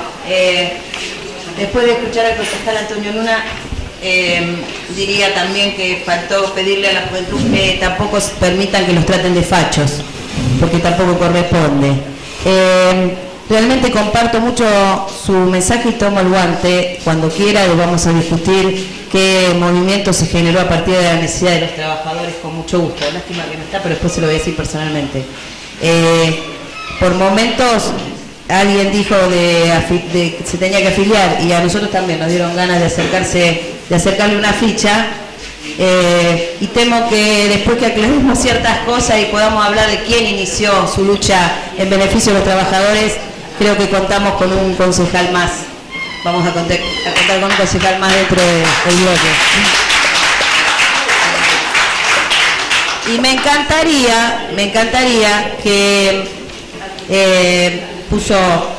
después de escuchar al concejal Antonio Luna, diría también que faltó pedirle a la juventud que tampoco permitan que los traten de fachos, porque tampoco corresponde. Realmente comparto mucho su mensaje y tomo el guante. Cuando quiera les vamos a discutir qué movimiento se generó a partir de la necesidad de los trabajadores, con mucho gusto. Lástima que no está, pero después se lo voy a decir personalmente. Por momentos alguien dijo que se tenía que afiliar, y a nosotros también nos dieron ganas de acercarle una ficha, y temo que después que aclaremos ciertas cosas y podamos hablar de quién inició su lucha en beneficio de los trabajadores, creo que contamos con un concejal más. Vamos a contar con un concejal más dentro del bloque. Y me encantaría que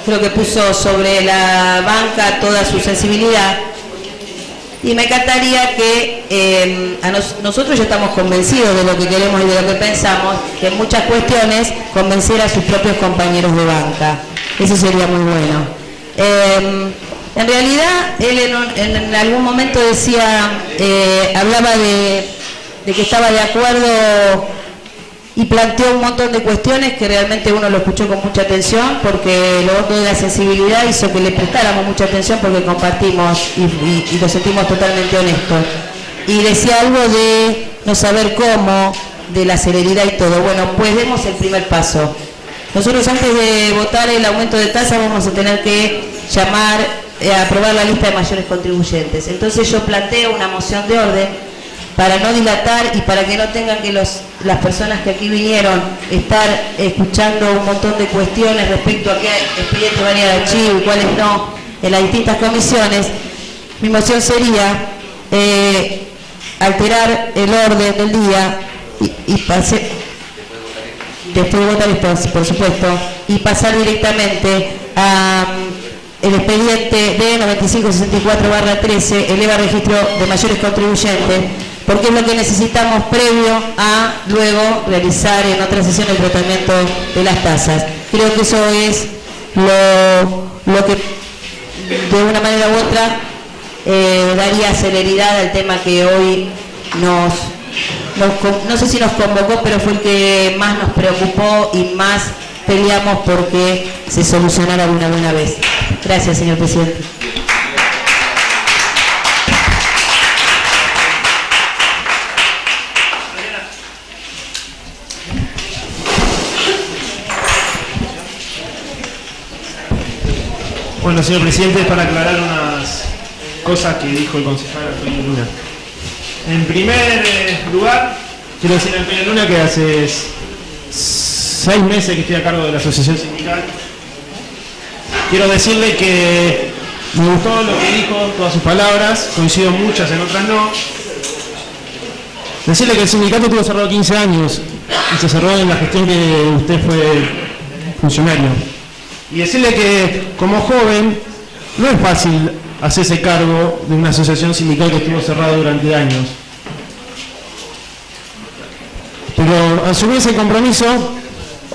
creo que puso sobre la banca toda su sensibilidad, y me encantaría que nosotros ya estamos convencidos de lo que queremos y de lo que pensamos, que en muchas cuestiones convencer a sus propios compañeros de banca. Eso sería muy bueno. En realidad, él en algún momento decía, hablaba de que estaba de acuerdo y planteó un montón de cuestiones que realmente uno lo escuchó con mucha atención, porque lo otro de la sensibilidad hizo que le prestáramos mucha atención, porque compartimos y lo sentimos totalmente honesto. Y decía algo de no saber cómo, de la celeridad y todo. Bueno, pues demos el primer paso. Nosotros, antes de votar el aumento de tasa, vamos a tener que aprobar la lista de mayores contribuyentes. Entonces yo planteo una moción de orden para no dilatar y para que no tengan que las personas que aquí vinieron estar escuchando un montón de cuestiones respecto a qué expedientes van a ir al archivo y cuáles no en las distintas comisiones. Mi moción sería alterar el orden del día después de votar, por supuesto, y pasar directamente a el expediente D9564/13, eleva registro de mayores contribuyentes, porque es lo que necesitamos previo a luego realizar en otra sesión el tratamiento de las tasas. Creo que eso es lo que de una manera u otra daría celeridad al tema que hoy no sé si nos convocó, pero fue el que más nos preocupó y más peleamos porque se solucionara de una buena vez. Gracias, señor presidente. Bueno, señor presidente, para aclarar unas cosas que dijo el concejal Antonio Luna. En primer lugar, quiero decirle a Antonio Luna que hace 6 meses que estoy a cargo de la asociación sindical. Quiero decirle que me gustó lo que dijo, todas sus palabras, coincido en muchas, en otras no. Decirle que el sindicato estuvo cerrado 15 años y se cerró en la gestión que usted fue funcionario. Y decirle que como joven no es fácil hacerse cargo de una asociación sindical que estuvo cerrada durante años. Pero asumir ese compromiso,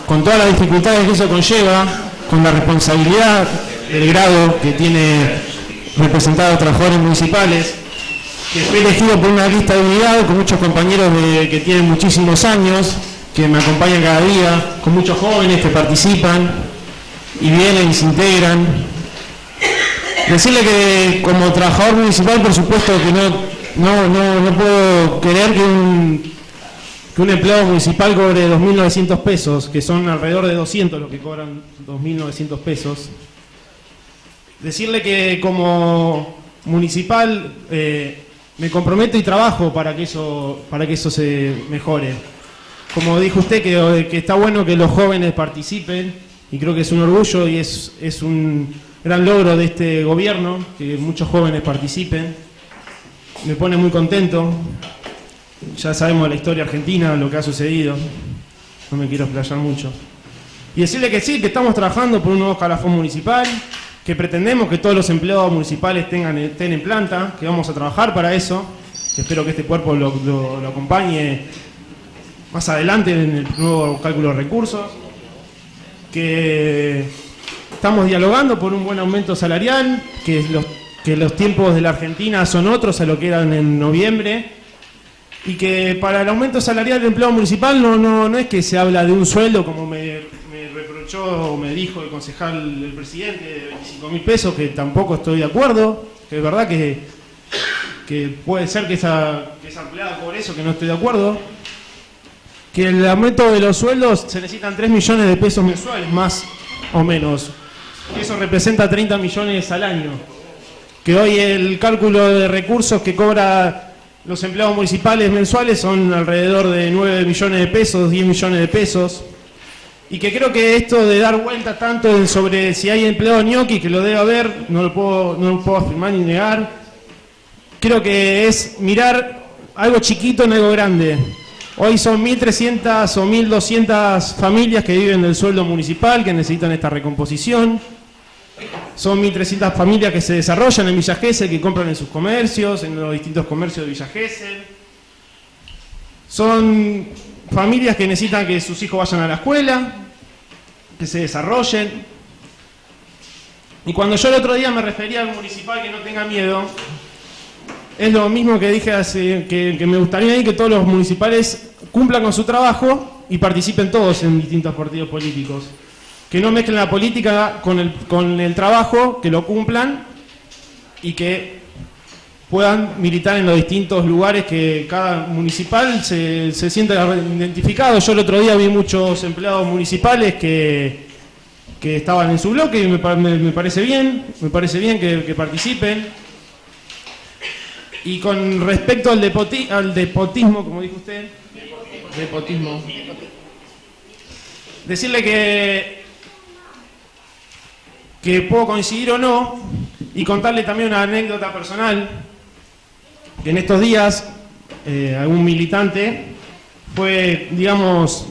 con todas las dificultades que eso conlleva, con la responsabilidad del grado que tiene representado a trabajadores municipales, que fui elegido por una lista de unidad con muchos compañeros que tienen muchísimos años, que me acompañan cada día, con muchos jóvenes que participan y vienen y se integran. Decirle que como trabajador municipal, por supuesto que no puedo creer que un empleado municipal cobre 2.900 pesos, que son alrededor de 200 los que cobran 2.900 pesos. Decirle que como municipal me comprometo y trabajo para que eso se mejore. Como dijo usted, que está bueno que los jóvenes participen, y creo que es un orgullo y es un gran logro de este gobierno que muchos jóvenes participen. Me pone muy contento. Ya sabemos la historia argentina, lo que ha sucedido. No me quiero explayar mucho. Y decirle que sí, que estamos trabajando por un nuevo escalafón municipal, que pretendemos que todos los empleados municipales estén en planta, que vamos a trabajar para eso, que espero que este cuerpo lo acompañe más adelante en el nuevo cálculo de recursos, que estamos dialogando por un buen aumento salarial, que los tiempos de la Argentina son otros a lo que eran en noviembre, y que para el aumento salarial del empleado municipal no es que se habla de un sueldo como me reprochó o me dijo el concejal, el presidente, de 25.000 pesos, que tampoco estoy de acuerdo, que es verdad que puede ser que esa empleada cobre eso, que no estoy de acuerdo, que el aumento de los sueldos se necesitan 3 millones de pesos mensuales, más o menos, que eso representa 30 millones al año, que hoy el cálculo de recursos que cobra los empleados municipales mensuales son alrededor de 9 millones de pesos, 10 millones de pesos, y que creo que esto de dar vuelta tanto sobre si hay empleado ñoqui, que lo debe haber, no lo puedo afirmar ni negar, creo que es mirar algo chiquito en algo grande. Hoy son 1.300 o 1.200 familias que viven del sueldo municipal, que necesitan esta recomposición. Son 1.300 familias que se desarrollan en Villa Gesell, que compran en sus comercios, en los distintos comercios de Villa Gesell. Son familias que necesitan que sus hijos vayan a la escuela, que se desarrollen. Y cuando yo el otro día me refería al municipal que no tenga miedo, es lo mismo que dije que me gustaría que todos los municipales cumplan con su trabajo y participen todos en distintos partidos políticos. Que no mezclen la política con el trabajo, que lo cumplan y que puedan militar en los distintos lugares que cada municipal se sienta identificado. Yo el otro día vi muchos empleados municipales que estaban en su bloque y me parece bien que participen. Y con respecto al despotismo, como dijo usted, decirle que puedo coincidir o no, y contarle también una anécdota personal, que en estos días algún militante fue, digamos,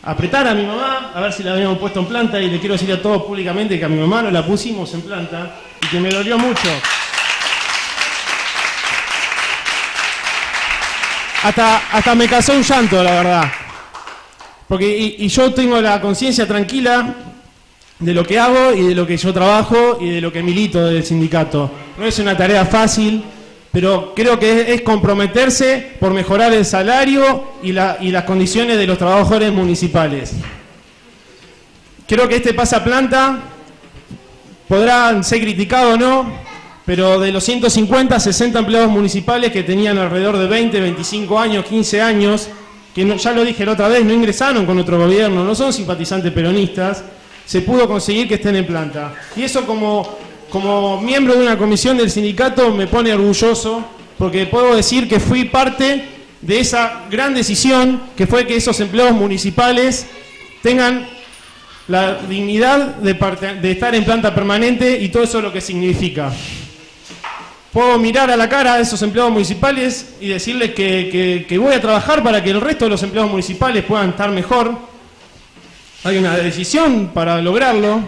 apretar a mi mamá, a ver si la habíamos puesto en planta, y le quiero decir a todos públicamente que a mi mamá no la pusimos en planta, y que me dolió mucho. Hasta me causó un llanto, la verdad. Porque y yo tengo la conciencia tranquila de lo que hago y de lo que yo trabajo y de lo que milito del sindicato. No es una tarea fácil, pero creo que es comprometerse por mejorar el salario y las condiciones de los trabajadores municipales. Creo que este pasaplanta podrán ser criticados o no, pero de los 150, 60 empleados municipales que tenían alrededor de 20, 25 años, 15 años, que no, ya lo dije la otra vez, no ingresaron con otro gobierno, no son simpatizantes peronistas, se pudo conseguir que estén en planta. Y eso como miembro de una comisión del sindicato me pone orgulloso, porque puedo decir que fui parte de esa gran decisión que fue que esos empleados municipales tengan la dignidad de estar en planta permanente y todo eso lo que significa. Puedo mirar a la cara a esos empleados municipales y decirles que voy a trabajar para que el resto de los empleados municipales puedan estar mejor. Hay una decisión para lograrlo.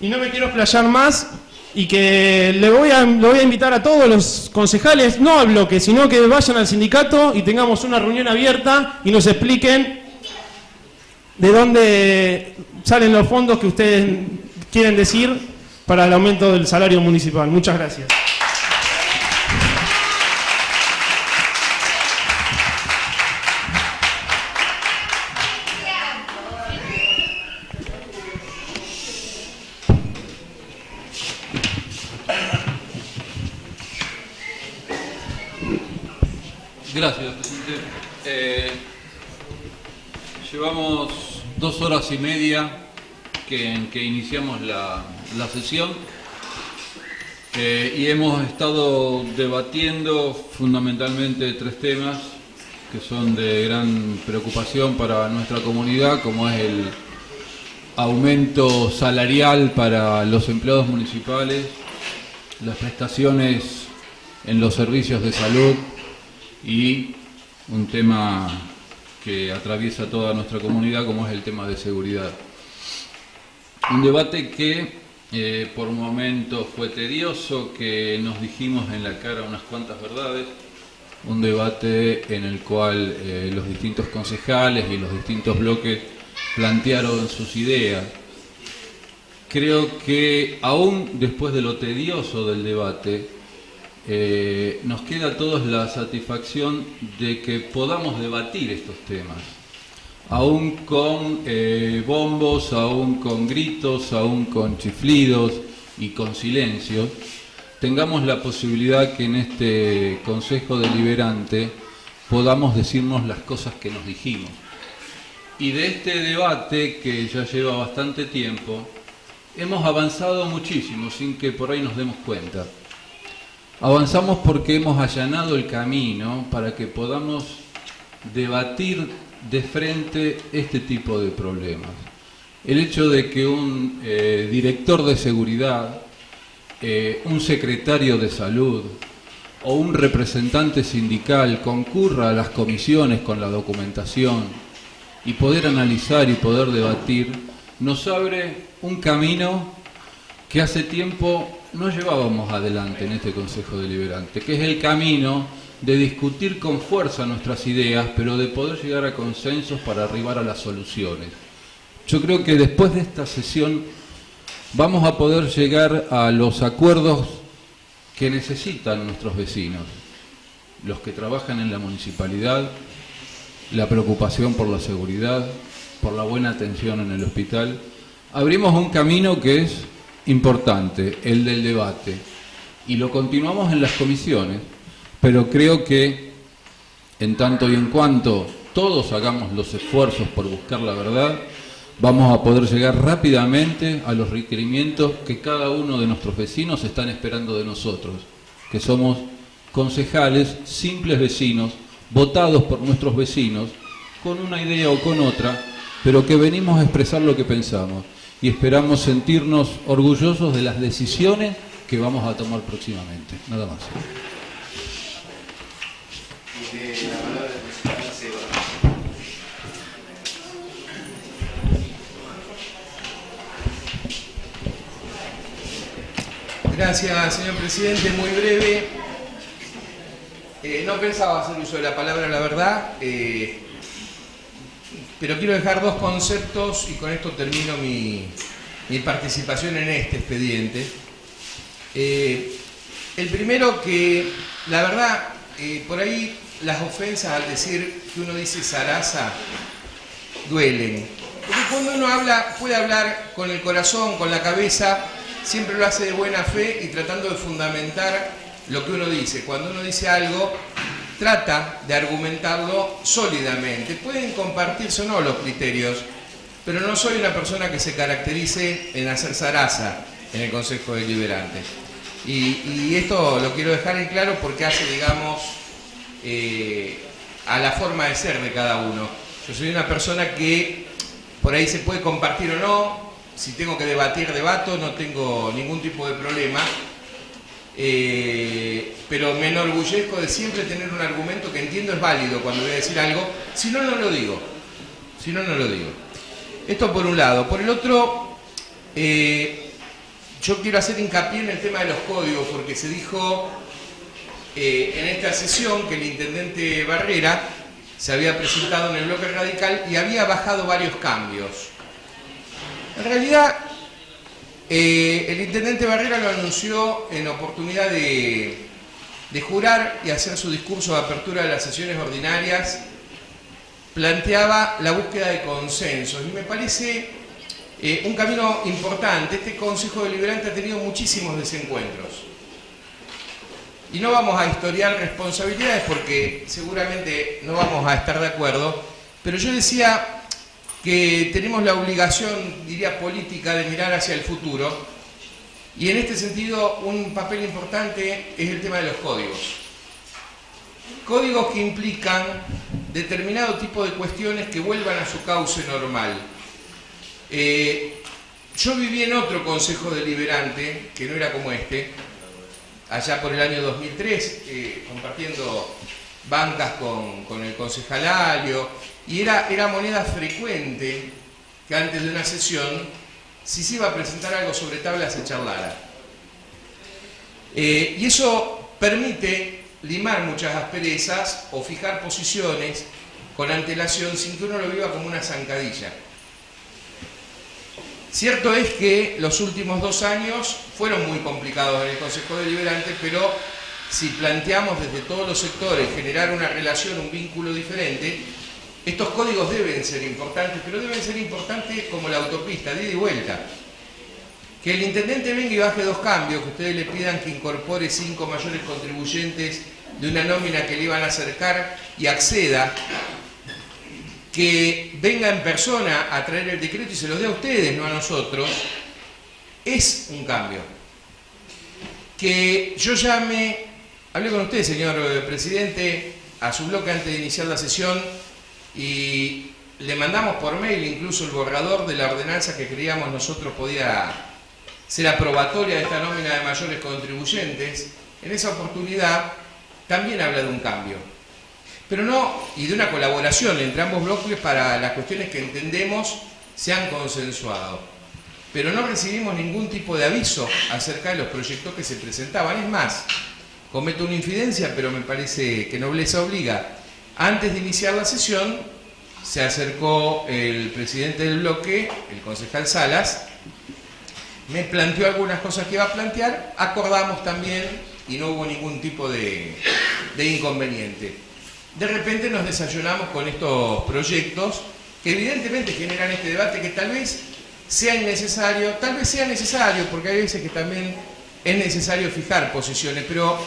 Y no me quiero explayar más y que le voy a invitar a todos los concejales, no al bloque, sino que vayan al sindicato y tengamos una reunión abierta y nos expliquen de dónde salen los fondos que ustedes quieren decir para el aumento del salario municipal. Muchas gracias. Gracias, presidente. Llevamos 2 horas y media en que iniciamos la sesión y hemos estado debatiendo fundamentalmente 3 temas que son de gran preocupación para nuestra comunidad, como es el aumento salarial para los empleados municipales, las prestaciones en los servicios de salud y un tema que atraviesa toda nuestra comunidad, como es el tema de seguridad. Un debate que por momentos fue tedioso, que nos dijimos en la cara unas cuantas verdades, un debate en el cual los distintos concejales y los distintos bloques plantearon sus ideas. Creo que aún después de lo tedioso del debate, nos queda a todos la satisfacción de que podamos debatir estos temas, aún con bombos, aún con gritos, aún con chiflidos y con silencio. Tengamos la posibilidad que en este Consejo Deliberante podamos decirnos las cosas que nos dijimos. Y de este debate, que ya lleva bastante tiempo, hemos avanzado muchísimo sin que por ahí nos demos cuenta. Avanzamos porque hemos allanado el camino para que podamos debatir de frente este tipo de problemas. El hecho de que un director de seguridad, un secretario de salud o un representante sindical concurra a las comisiones con la documentación y poder analizar y poder debatir, nos abre un camino que hace tiempo no llevábamos adelante en este Consejo Deliberante, que es el camino de discutir con fuerza nuestras ideas, pero de poder llegar a consensos para arribar a las soluciones. Yo creo que después de esta sesión vamos a poder llegar a los acuerdos que necesitan nuestros vecinos, los que trabajan en la municipalidad, la preocupación por la seguridad, por la buena atención en el hospital. Abrimos un camino que es importante, el del debate, y lo continuamos en las comisiones, pero creo que en tanto y en cuanto todos hagamos los esfuerzos por buscar la verdad, vamos a poder llegar rápidamente a los requerimientos que cada uno de nuestros vecinos están esperando de nosotros, que somos concejales, simples vecinos, votados por nuestros vecinos, con una idea o con otra, pero que venimos a expresar lo que pensamos. Y esperamos sentirnos orgullosos de las decisiones que vamos a tomar próximamente. Nada más. Gracias, señor presidente. Muy breve. No pensaba hacer uso de la palabra, la verdad, pero quiero dejar 2 conceptos y con esto termino mi participación en este expediente. El primero, que la verdad, por ahí las ofensas al decir que uno dice zaraza duelen. Porque cuando uno habla, puede hablar con el corazón, con la cabeza, siempre lo hace de buena fe y tratando de fundamentar lo que uno dice. Cuando uno dice algo, trata de argumentarlo sólidamente. Pueden compartirse o no los criterios, pero no soy una persona que se caracterice en hacer zaraza en el Consejo Deliberante. Y esto lo quiero dejar en claro porque hace, digamos, a la forma de ser de cada uno. Yo soy una persona que por ahí se puede compartir o no, si tengo que debatir, debato, no tengo ningún tipo de problema, pero me enorgullezco de siempre tener un argumento que entiendo es válido cuando voy a decir algo, si no, no lo digo. Si no, no lo digo. Esto por un lado. Por el otro, yo quiero hacer hincapié en el tema de los códigos, porque se dijo en esta sesión que el intendente Barrera se había presentado en el bloque radical y había bajado varios cambios. En realidad, el intendente Barrera lo anunció en oportunidad de jurar y hacer su discurso de apertura de las sesiones ordinarias. Planteaba la búsqueda de consensos y me parece un camino importante. Este Consejo Deliberante ha tenido muchísimos desencuentros y no vamos a historiar responsabilidades porque seguramente no vamos a estar de acuerdo, pero yo decía que tenemos la obligación, diría política, de mirar hacia el futuro y en este sentido un papel importante es el tema de los códigos. Códigos que implican determinado tipo de cuestiones que vuelvan a su cauce normal. Yo viví en otro Consejo Deliberante, que no era como este, allá por el año 2003, compartiendo bancas con el concejalario, y era moneda frecuente que antes de una sesión, si se iba a presentar algo sobre tabla, se charlara. Y eso permite limar muchas asperezas o fijar posiciones con antelación sin que uno lo viva como una zancadilla. Cierto es que los últimos 2 años fueron muy complicados en el Consejo Deliberante, pero si planteamos desde todos los sectores generar una relación, un vínculo diferente, estos códigos deben ser importantes, pero deben ser importantes como la autopista, de ida y vuelta. Que el intendente venga y baje 2 cambios, que ustedes le pidan que incorpore 5 mayores contribuyentes de una nómina que le iban a acercar y acceda, que venga en persona a traer el decreto y se lo dé a ustedes, no a nosotros, es un cambio. Que yo hablé con usted, señor presidente, a su bloque antes de iniciar la sesión y le mandamos por mail incluso el borrador de la ordenanza que creíamos nosotros podía ser aprobatoria de esta nómina de mayores contribuyentes. En esa oportunidad también habla de un cambio, pero no, y de una colaboración entre ambos bloques para las cuestiones que entendemos se han consensuado. Pero no recibimos ningún tipo de aviso acerca de los proyectos que se presentaban. Es más, cometo una infidencia, pero me parece que nobleza obliga. Antes de iniciar la sesión, se acercó el presidente del bloque, el concejal Salas, me planteó algunas cosas que iba a plantear, acordamos también y no hubo ningún tipo de inconveniente. De repente nos desayunamos con estos proyectos que evidentemente generan este debate que tal vez sea innecesario, porque hay veces que también es necesario fijar posiciones, pero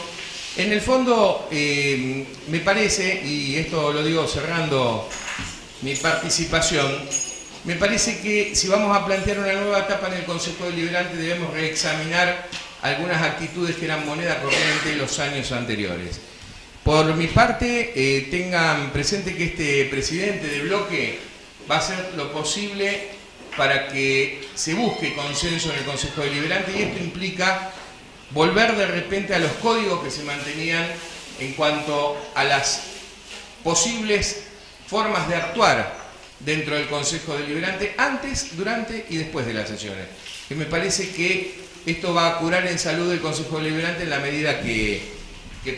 en el fondo me parece, y esto lo digo cerrando mi participación, me parece que si vamos a plantear una nueva etapa en el Consejo Deliberante debemos reexaminar algunas actitudes que eran moneda corriente en los años anteriores. Por mi parte, tengan presente que este presidente de bloque va a hacer lo posible para que se busque consenso en el Consejo Deliberante y esto implica volver de repente a los códigos que se mantenían en cuanto a las posibles formas de actuar dentro del Consejo Deliberante antes, durante y después de las sesiones. Que me parece que esto va a curar en salud el Consejo Deliberante en la medida que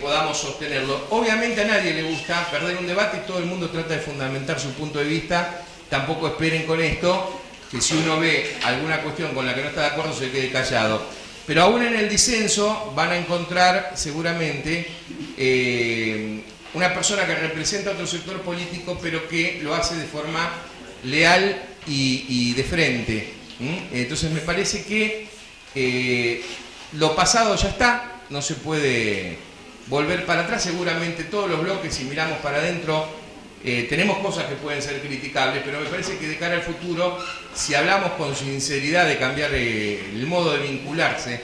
podamos sostenerlo. Obviamente a nadie le gusta perder un debate y todo el mundo trata de fundamentar su punto de vista. Tampoco esperen con esto que si uno ve alguna cuestión con la que no está de acuerdo se quede callado. Pero aún en el disenso van a encontrar seguramente una persona que representa otro sector político pero que lo hace de forma leal y de frente. Entonces me parece que lo pasado ya está, no se puede volver para atrás. Seguramente todos los bloques, si miramos para adentro, tenemos cosas que pueden ser criticables, pero me parece que de cara al futuro, si hablamos con sinceridad de cambiar el modo de vincularse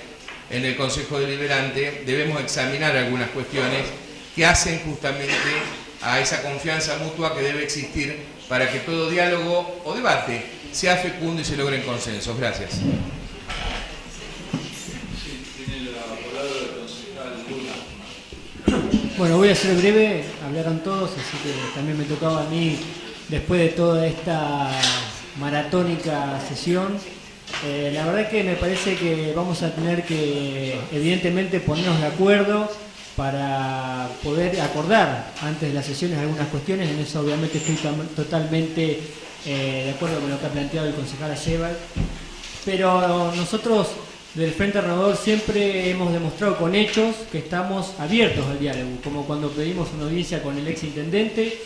en el Consejo Deliberante, debemos examinar algunas cuestiones que hacen justamente a esa confianza mutua que debe existir para que todo diálogo o debate sea fecundo y se logren consensos. Gracias. Bueno, voy a ser breve, hablaron todos, así que también me tocaba a mí, después de toda esta maratónica sesión. La verdad que me parece que vamos a tener que, evidentemente, ponernos de acuerdo para poder acordar antes de las sesiones algunas cuestiones. En eso obviamente estoy totalmente de acuerdo con lo que ha planteado el concejal Aceval. Pero nosotros del Frente Renovador siempre hemos demostrado con hechos que estamos abiertos al diálogo, como cuando pedimos una audiencia con el ex intendente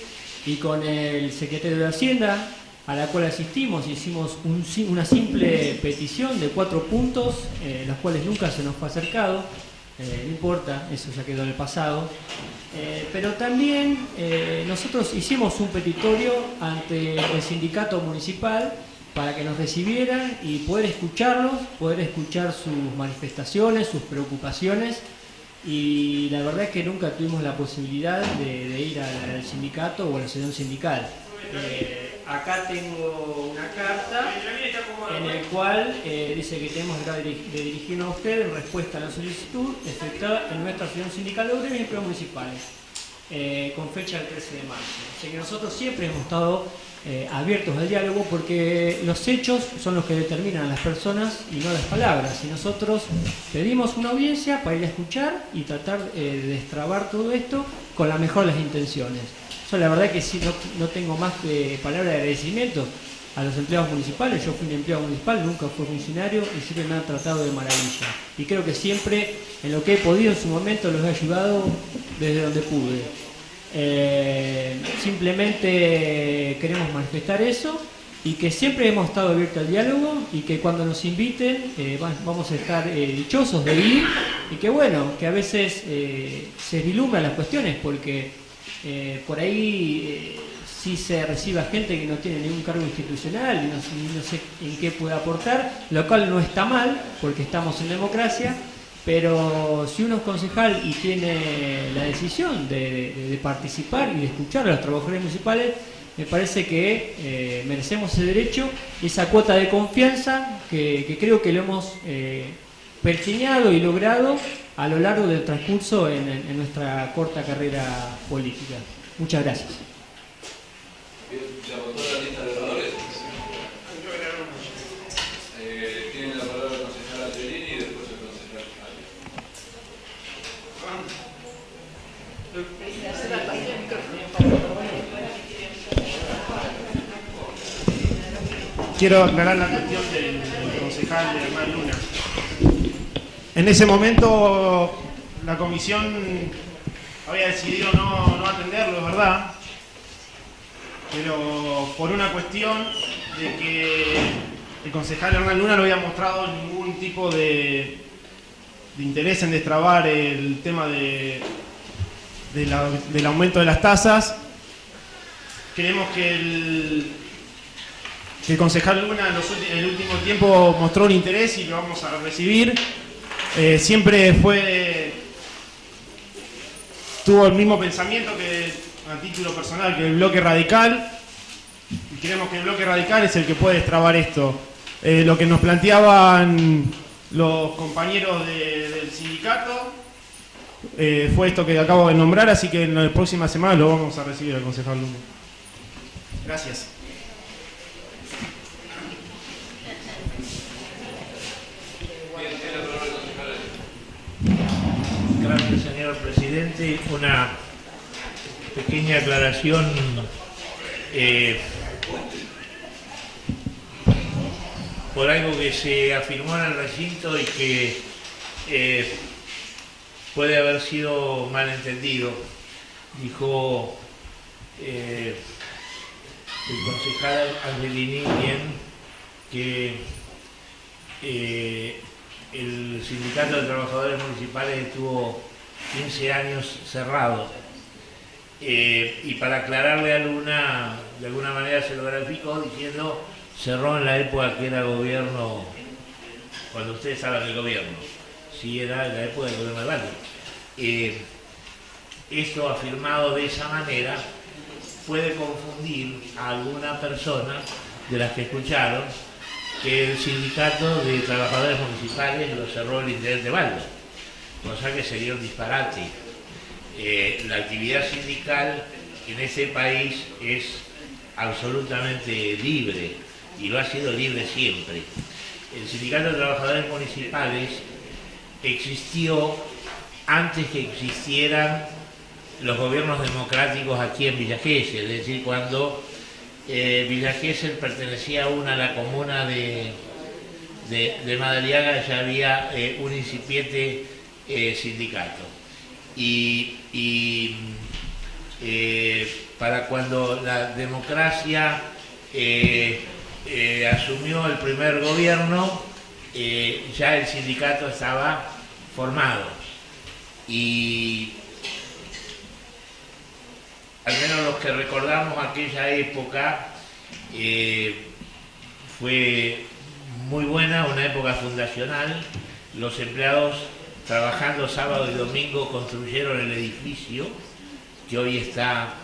y con el secretario de Hacienda, a la cual asistimos. Hicimos una simple petición de 4 puntos, los cuales nunca se nos fue acercado. No importa, eso ya quedó en el pasado. Pero también nosotros hicimos un petitorio ante el sindicato municipal para que nos recibieran y poder escucharlos, poder escuchar sus manifestaciones, sus preocupaciones, y la verdad es que nunca tuvimos la posibilidad de ir al sindicato o a la sesión sindical. Acá tengo una carta en la cual dice que tenemos que dirigirnos a usted en respuesta a la solicitud efectuada en nuestra sesión sindical de obreros y empleados municipales, con fecha del 13 de marzo. Así que nosotros siempre hemos estado abiertos al diálogo, porque los hechos son los que determinan a las personas y no las palabras. Y nosotros pedimos una audiencia para ir a escuchar y tratar de destrabar todo esto con la mejor de las intenciones. Yo la verdad que sí, no tengo más que palabras de agradecimiento a los empleados municipales. Yo fui un empleado municipal, nunca fui funcionario y siempre me han tratado de maravilla. Y creo que siempre, en lo que he podido en su momento, los he ayudado desde donde pude. Simplemente queremos manifestar eso, y que siempre hemos estado abiertos al diálogo, y que cuando nos inviten vamos a estar dichosos de ir, y que bueno, que a veces se vislumbran las cuestiones, porque por ahí sí se recibe a gente que no tiene ningún cargo institucional y no sé en qué puede aportar, lo cual no está mal, porque estamos en democracia. Pero si uno es concejal y tiene la decisión de participar y de escuchar a los trabajadores municipales, me parece que merecemos ese derecho, esa cuota de confianza que creo que lo hemos pergeñado y logrado a lo largo del transcurso en nuestra corta carrera política. Muchas gracias. ¿Se agotó la lista de oradores? Tiene la palabra el concejal Angelini y después el concejal Arias. Quiero aclarar la cuestión del concejal de Hernán Luna. En ese momento la comisión había decidido no atenderlo, es verdad, pero por una cuestión de que el concejal Hernán Luna no había mostrado ningún tipo de interés en destrabar el tema del aumento de las tasas. Creemos que el concejal Luna en el último tiempo mostró un interés y lo vamos a recibir. Siempre tuvo el mismo pensamiento que, a título personal, que el bloque radical, y creemos que el bloque radical es el que puede destrabar esto. Lo que nos planteaban los compañeros del sindicato fue esto que acabo de nombrar, así que en la próxima semana lo vamos a recibir al concejal Luna. Gracias. Gracias, señor presidente. Una pequeña aclaración. Por algo que se afirmó en el recinto y que puede haber sido malentendido. Dijo el concejal Angelini bien que el Sindicato de Trabajadores Municipales estuvo 15 años cerrado. Y para aclararle a Luna, de alguna manera se lo graficó diciendo cerró en la época que era gobierno, cuando ustedes hablan del gobierno, sí era en la época del gobierno de Valle. Esto afirmado de esa manera puede confundir a alguna persona de las que escucharon que el Sindicato de Trabajadores Municipales lo cerró el intendente Baldo, cosa que sería un disparate. La actividad sindical en este país es absolutamente libre y lo ha sido libre siempre. El Sindicato de Trabajadores Municipales existió antes que existieran los gobiernos democráticos aquí en Villa Gesell, es decir, cuando Villa Gesell pertenecía aún a la comuna de Madariaga, ya había un incipiente sindicato. Para cuando la democracia asumió el primer gobierno, ya el sindicato estaba formado y al menos los que recordamos aquella época fue muy buena, una época fundacional. Los empleados trabajando sábado y domingo construyeron el edificio que hoy está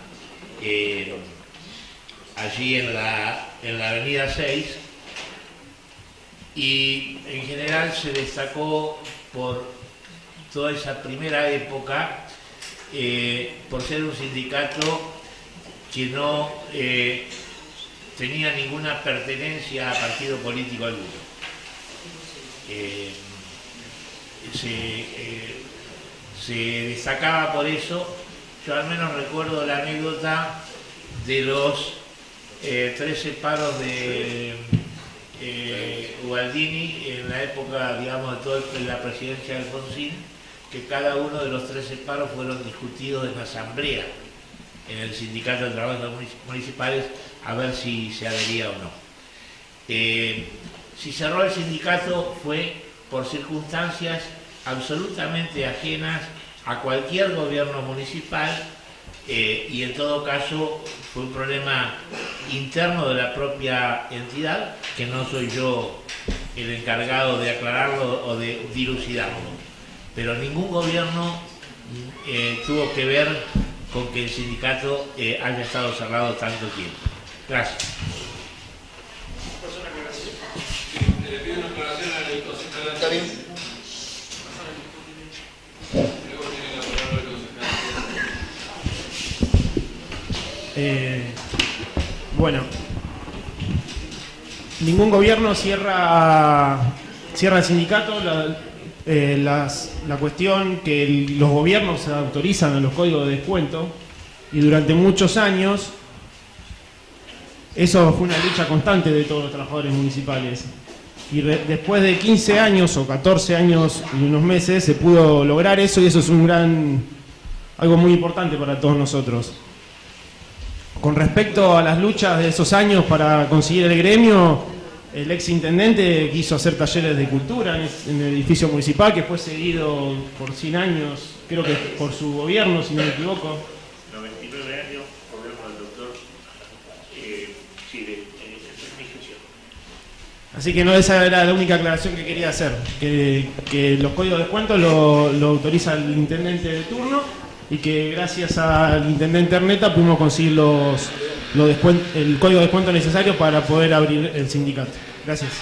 allí en la avenida 6 y en general se destacó por toda esa primera época por ser un sindicato que no tenía ninguna pertenencia a partido político alguno. Se destacaba por eso. Yo al menos recuerdo la anécdota de los 13 paros de Ubaldini en la época, digamos, de la presidencia de Alfonsín, que cada uno de los 13 paros fueron discutidos en la asamblea, en el Sindicato de Trabajadores Municipales, a ver si se adhería o no. Si cerró el sindicato fue por circunstancias absolutamente ajenas a cualquier gobierno municipal y en todo caso fue un problema interno de la propia entidad, que no soy yo el encargado de aclararlo o de dilucidarlo. Pero ningún gobierno tuvo que ver con que el sindicato haya estado cerrado tanto tiempo. Gracias. Le pido una aclaración al concejal. ¿Está bien? Bueno, ningún gobierno cierra el sindicato. La cuestión que los gobiernos autorizan a los códigos de descuento y durante muchos años eso fue una lucha constante de todos los trabajadores municipales y después de 15 años o 14 años y unos meses se pudo lograr eso y eso es algo muy importante para todos nosotros. Con respecto a las luchas de esos años para conseguir el gremio, el ex intendente quiso hacer talleres de cultura en el edificio municipal, que fue seguido por 100 años, creo que por su gobierno, si no me equivoco. 99 años, gobierno del doctor, sí, de mi gestión. Así que no, esa era la única aclaración que quería hacer, que los códigos de descuento lo autoriza el intendente de turno y que gracias al intendente Erneta pudimos conseguir el código de descuento necesario para poder abrir el sindicato. Gracias.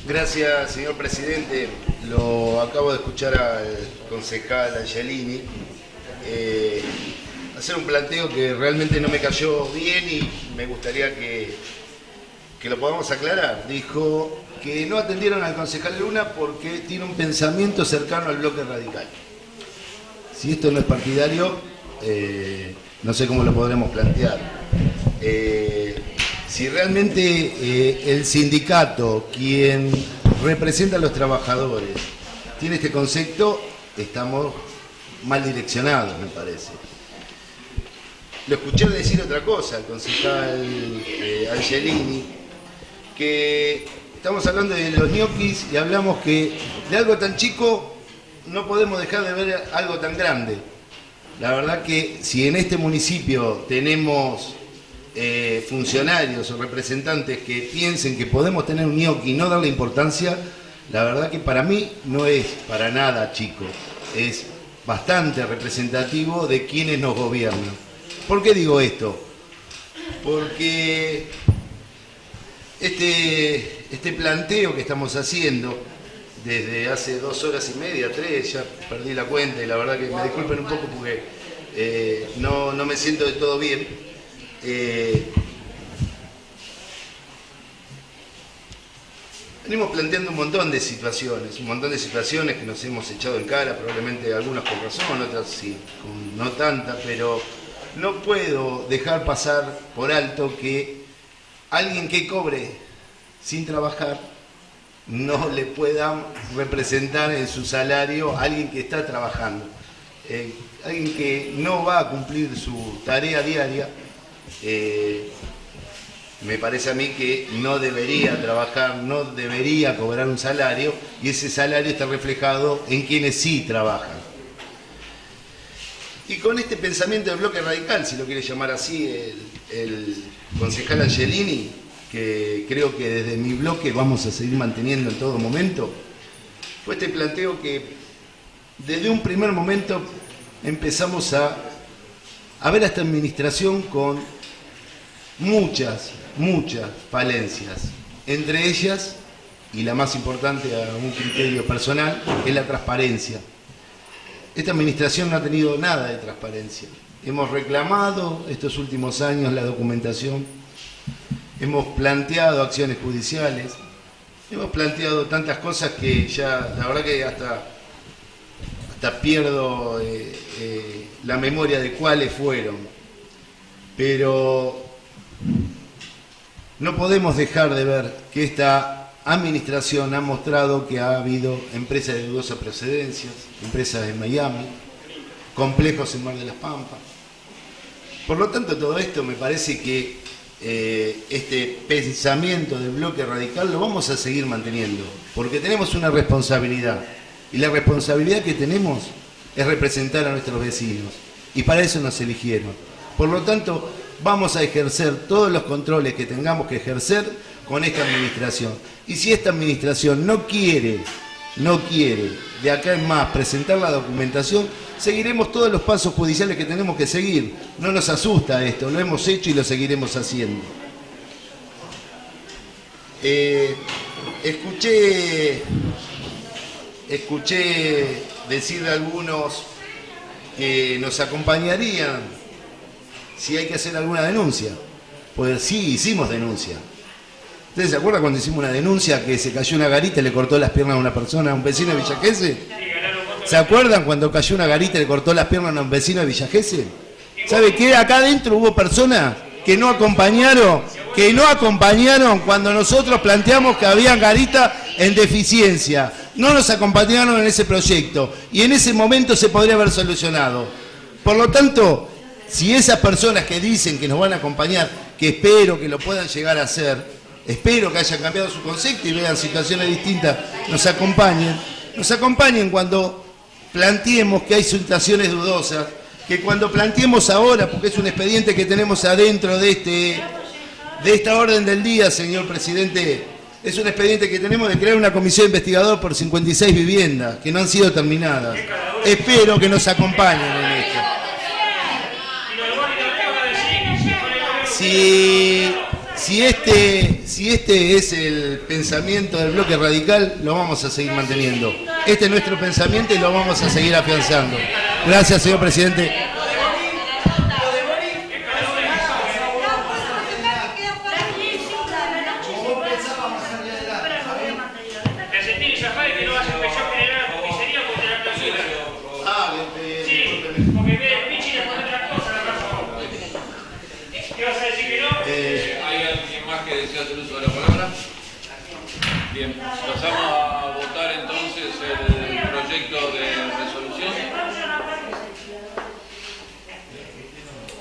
Gracias, señor presidente. Lo acabo de escuchar al concejal Angelini hacer un planteo que realmente no me cayó bien y me gustaría que lo podamos aclarar. Dijo que no atendieron al concejal Luna porque tiene un pensamiento cercano al bloque radical. Si esto no es partidario, no sé cómo lo podremos plantear. Si realmente el sindicato, quien representa a los trabajadores, tiene este concepto, estamos mal direccionados, me parece. Lo escuché decir otra cosa al concejal Angelini, que estamos hablando de los ñoquis y hablamos que de algo tan chico no podemos dejar de ver algo tan grande. La verdad que si en este municipio tenemos funcionarios o representantes que piensen que podemos tener un ñoqui y no darle importancia, la verdad que para mí no es para nada chico, es bastante representativo de quienes nos gobiernan. ¿Por qué digo esto? Porque este planteo que estamos haciendo desde hace 2 horas y media, 3, ya perdí la cuenta y la verdad que me disculpen un poco porque no me siento de todo bien. Venimos planteando un montón de situaciones que nos hemos echado en cara, probablemente algunas con razón, otras sí, no tanta, pero no puedo dejar pasar por alto que alguien que cobre sin trabajar no le pueda representar en su salario a alguien que está trabajando. Alguien que no va a cumplir su tarea diaria, me parece a mí que no debería trabajar, no debería cobrar un salario, y ese salario está reflejado en quienes sí trabajan. Y con este pensamiento del bloque radical, si lo quiere llamar así el concejal Angelini, que creo que desde mi bloque vamos a seguir manteniendo en todo momento, fue este planteo que desde un primer momento empezamos a ver a esta administración con muchas falencias, entre ellas, y la más importante a un criterio personal, es la transparencia. Esta administración no ha tenido nada de transparencia. Hemos reclamado estos últimos años la documentación, hemos planteado acciones judiciales, hemos planteado tantas cosas que ya, la verdad que hasta pierdo la memoria de cuáles fueron. Pero no podemos dejar de ver que esta administración ha mostrado que ha habido empresas de dudosa procedencia, empresas en Miami, complejos en Mar de las Pampas. Por lo tanto, todo esto me parece que este pensamiento del bloque radical lo vamos a seguir manteniendo, porque tenemos una responsabilidad, y la responsabilidad que tenemos es representar a nuestros vecinos, y para eso nos eligieron. Por lo tanto, vamos a ejercer todos los controles que tengamos que ejercer con esta administración. Y si esta administración no quiere de acá en más presentar la documentación, seguiremos todos los pasos judiciales que tenemos que seguir. No nos asusta esto, lo hemos hecho y lo seguiremos haciendo. Escuché decir de algunos que nos acompañarían si hay que hacer alguna denuncia. Pues sí, hicimos denuncia. ¿Ustedes se acuerdan cuando hicimos una denuncia que se cayó una garita y le cortó las piernas a una persona, a un vecino de Villa Gesell? ¿Se acuerdan cuando cayó una garita y le cortó las piernas a un vecino de Villa Gesell? ¿Sabe qué? Acá adentro hubo personas que no acompañaron cuando nosotros planteamos que había garitas en deficiencia. No nos acompañaron en ese proyecto y en ese momento se podría haber solucionado. Por lo tanto, si esas personas que dicen que nos van a acompañar, que espero que lo puedan llegar a hacer, espero que hayan cambiado su concepto y vean situaciones distintas, nos acompañen cuando planteemos que hay situaciones dudosas, que cuando planteemos ahora, porque es un expediente que tenemos adentro de esta orden del día, señor presidente, es un expediente que tenemos de crear una comisión investigadora por 56 viviendas que no han sido terminadas. Espero que nos acompañen en esto. Si este es el pensamiento del bloque radical, lo vamos a seguir manteniendo. Este es nuestro pensamiento y lo vamos a seguir afianzando. Gracias, señor presidente. Bien, pasamos a votar entonces el proyecto de resolución.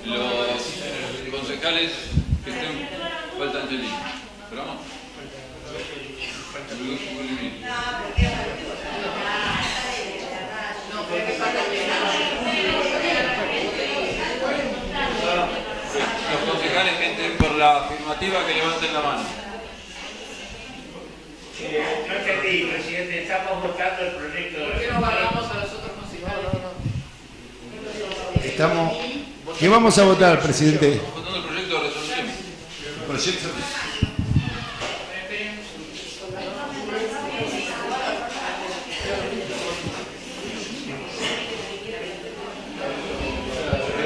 Los concejales que estén faltan de línea. ¿Esperamos? Los concejales que estén por la afirmativa que levanten la mano. No entendí, presidente, estamos votando el proyecto de resolución. ¿Por qué no valoramos a los otros concejales? ¿Qué vamos a votar, presidente? Votando el proyecto de resolución. Proyecto.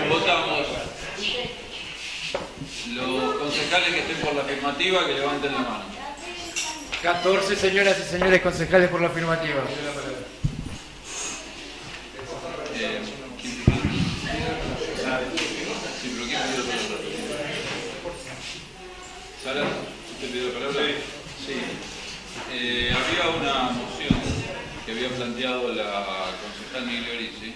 Votamos los concejales que estén por la afirmativa que levanten la mano. 14 señoras y señores concejales por la afirmativa. Salas, ¿usted pidió la palabra? Sí. Había una moción que había planteado la concejal Migliorisi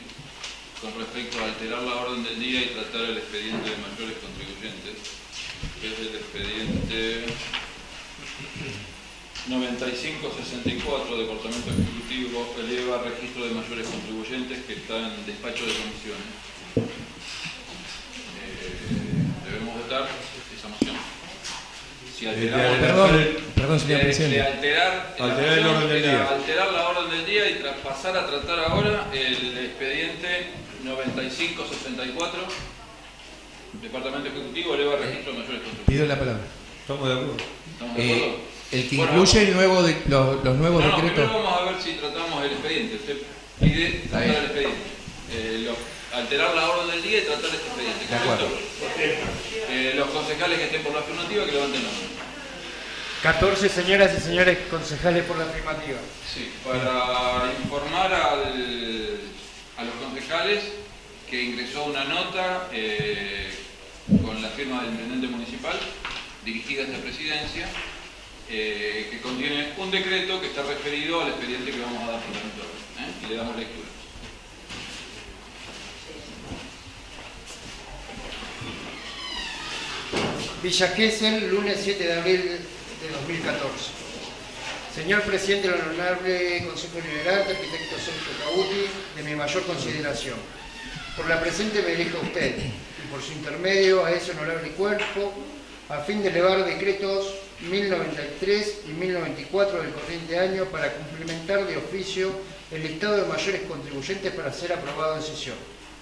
con respecto a alterar la orden del día y tratar el expediente de mayores contribuyentes, que es el expediente 9564, Departamento Ejecutivo, eleva registro de mayores contribuyentes, que está en despacho de comisiones. Debemos votar esa moción. Si Perdón, señor presidente. Alterar el orden del día. Alterar la orden del día y pasar a tratar ahora el expediente 9564, Departamento Ejecutivo, eleva registro de mayores contribuyentes. Pido la palabra. ¿Estamos de acuerdo? ¿Estamos de acuerdo? El que incluye el nuevo los nuevos decretos. Primero vamos a ver si tratamos el expediente. Usted pide tratar el expediente. Alterar la orden del día y tratar este expediente. De acuerdo. Los concejales que estén por la afirmativa que levanten la mano. 14 señoras y señores concejales por la afirmativa. Sí, para informar a los concejales que ingresó una nota con la firma del intendente municipal dirigida a esta presidencia, que contiene un decreto que está referido al expediente que vamos a dar fundamento ahora, y le damos lectura. Villa Gesell, lunes 7 de abril de 2014. Señor presidente del Honorable Consejo Deliberante, arquitecto Sergio Cabuti, de mi mayor consideración. Por la presente me dirijo a usted, y por su intermedio a ese honorable cuerpo, a fin de elevar decretos 1093 y 1094 del corriente año para complementar de oficio el listado de mayores contribuyentes para ser aprobado en sesión.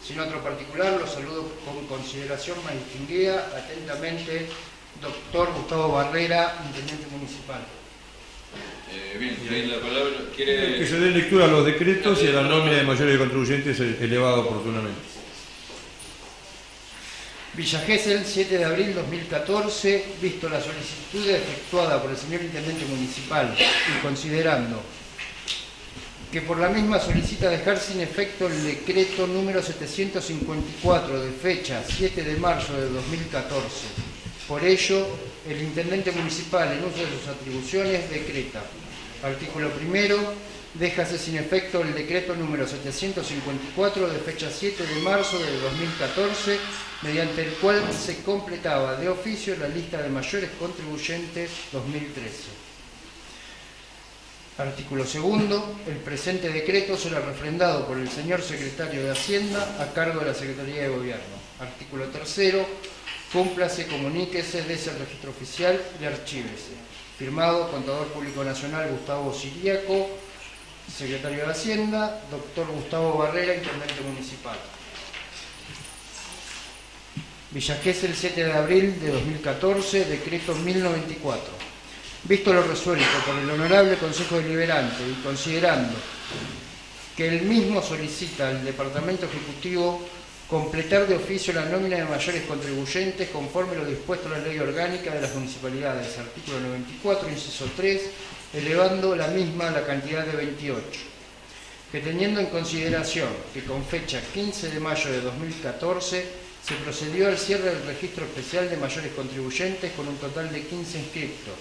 Sin otro particular, los saludo con consideración más distinguida. Atentamente, doctor Gustavo Barrera, intendente municipal. Bien, tiene la palabra. ¿Quiere que se dé lectura a los decretos y a la nómina de mayores contribuyentes elevada oportunamente? Villa Gesell, 7 de abril 2014, visto la solicitud efectuada por el señor intendente municipal y considerando que por la misma solicita dejar sin efecto el decreto número 754 de fecha 7 de marzo de 2014. Por ello, el intendente municipal, en uso de sus atribuciones, decreta. Artículo primero, déjase sin efecto el decreto número 754 de fecha 7 de marzo de 2014, mediante el cual se completaba de oficio la lista de mayores contribuyentes 2013. Artículo segundo, el presente decreto será refrendado por el señor secretario de Hacienda a cargo de la Secretaría de Gobierno. Artículo tercero, cúmplase, comuníquese, dese al registro oficial y archívese. Firmado, Contador Público Nacional Gustavo Siriaco, secretario de Hacienda, doctor Gustavo Barrera, intendente municipal. Villa Gesell, 7 de abril de 2014, decreto 1094. Visto lo resuelto por el Honorable Consejo Deliberante y considerando que el mismo solicita al Departamento Ejecutivo completar de oficio la nómina de mayores contribuyentes conforme lo dispuesto en la Ley Orgánica de las Municipalidades, artículo 94, inciso 3, elevando la misma a la cantidad de 28. Que teniendo en consideración que con fecha 15 de mayo de 2014 se procedió al cierre del registro especial de mayores contribuyentes con un total de 15 inscriptos,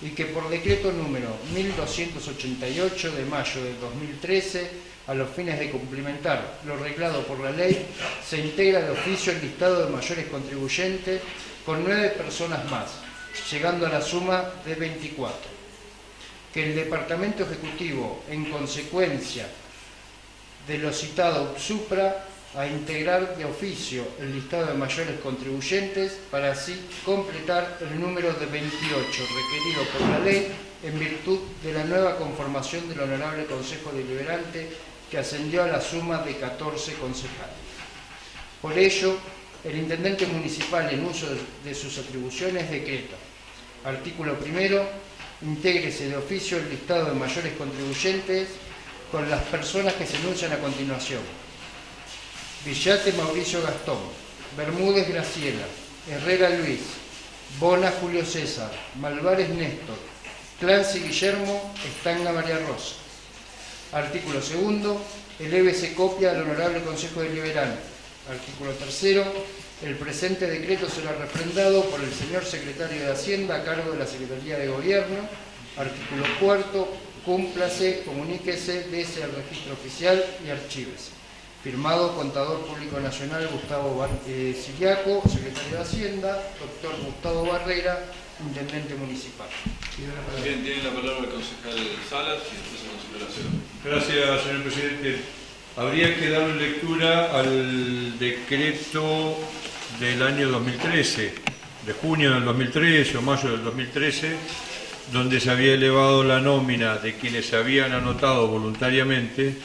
y que por decreto número 1288 de mayo de 2013, a los fines de cumplimentar lo reglado por la ley, se integra de oficio el listado de mayores contribuyentes con 9 personas más, llegando a la suma de 24. Que el Departamento Ejecutivo, en consecuencia de lo citado supra, a integrar de oficio el listado de mayores contribuyentes para así completar el número de 28 requerido por la ley en virtud de la nueva conformación del Honorable Consejo Deliberante que ascendió a la suma de 14 concejales. Por ello, el Intendente Municipal, en uso de sus atribuciones, decreta: artículo primero, intégrese de oficio el listado de mayores contribuyentes con las personas que se enuncian a continuación: Villate Mauricio Gastón, Bermúdez Graciela, Herrera Luis, Bona Julio César, Malvares Néstor, Clancy Guillermo, Estanga María Rosa. Artículo segundo, elévese copia al Honorable Consejo Deliberante. Artículo tercero, el presente decreto será refrendado por el señor Secretario de Hacienda a cargo de la Secretaría de Gobierno. Artículo cuarto, cúmplase, comuníquese, dese al registro oficial y archívese. Firmado Contador Público Nacional Gustavo Siriaco, Secretario de Hacienda, doctor Gustavo Barrera, Intendente Municipal. Bien, tiene la palabra el concejal Salas y después el concejal Acero. Gracias, señor presidente. Habría que darle lectura al decreto del año 2013, de junio del 2013 o mayo del 2013, donde se había elevado la nómina de quienes se habían anotado voluntariamente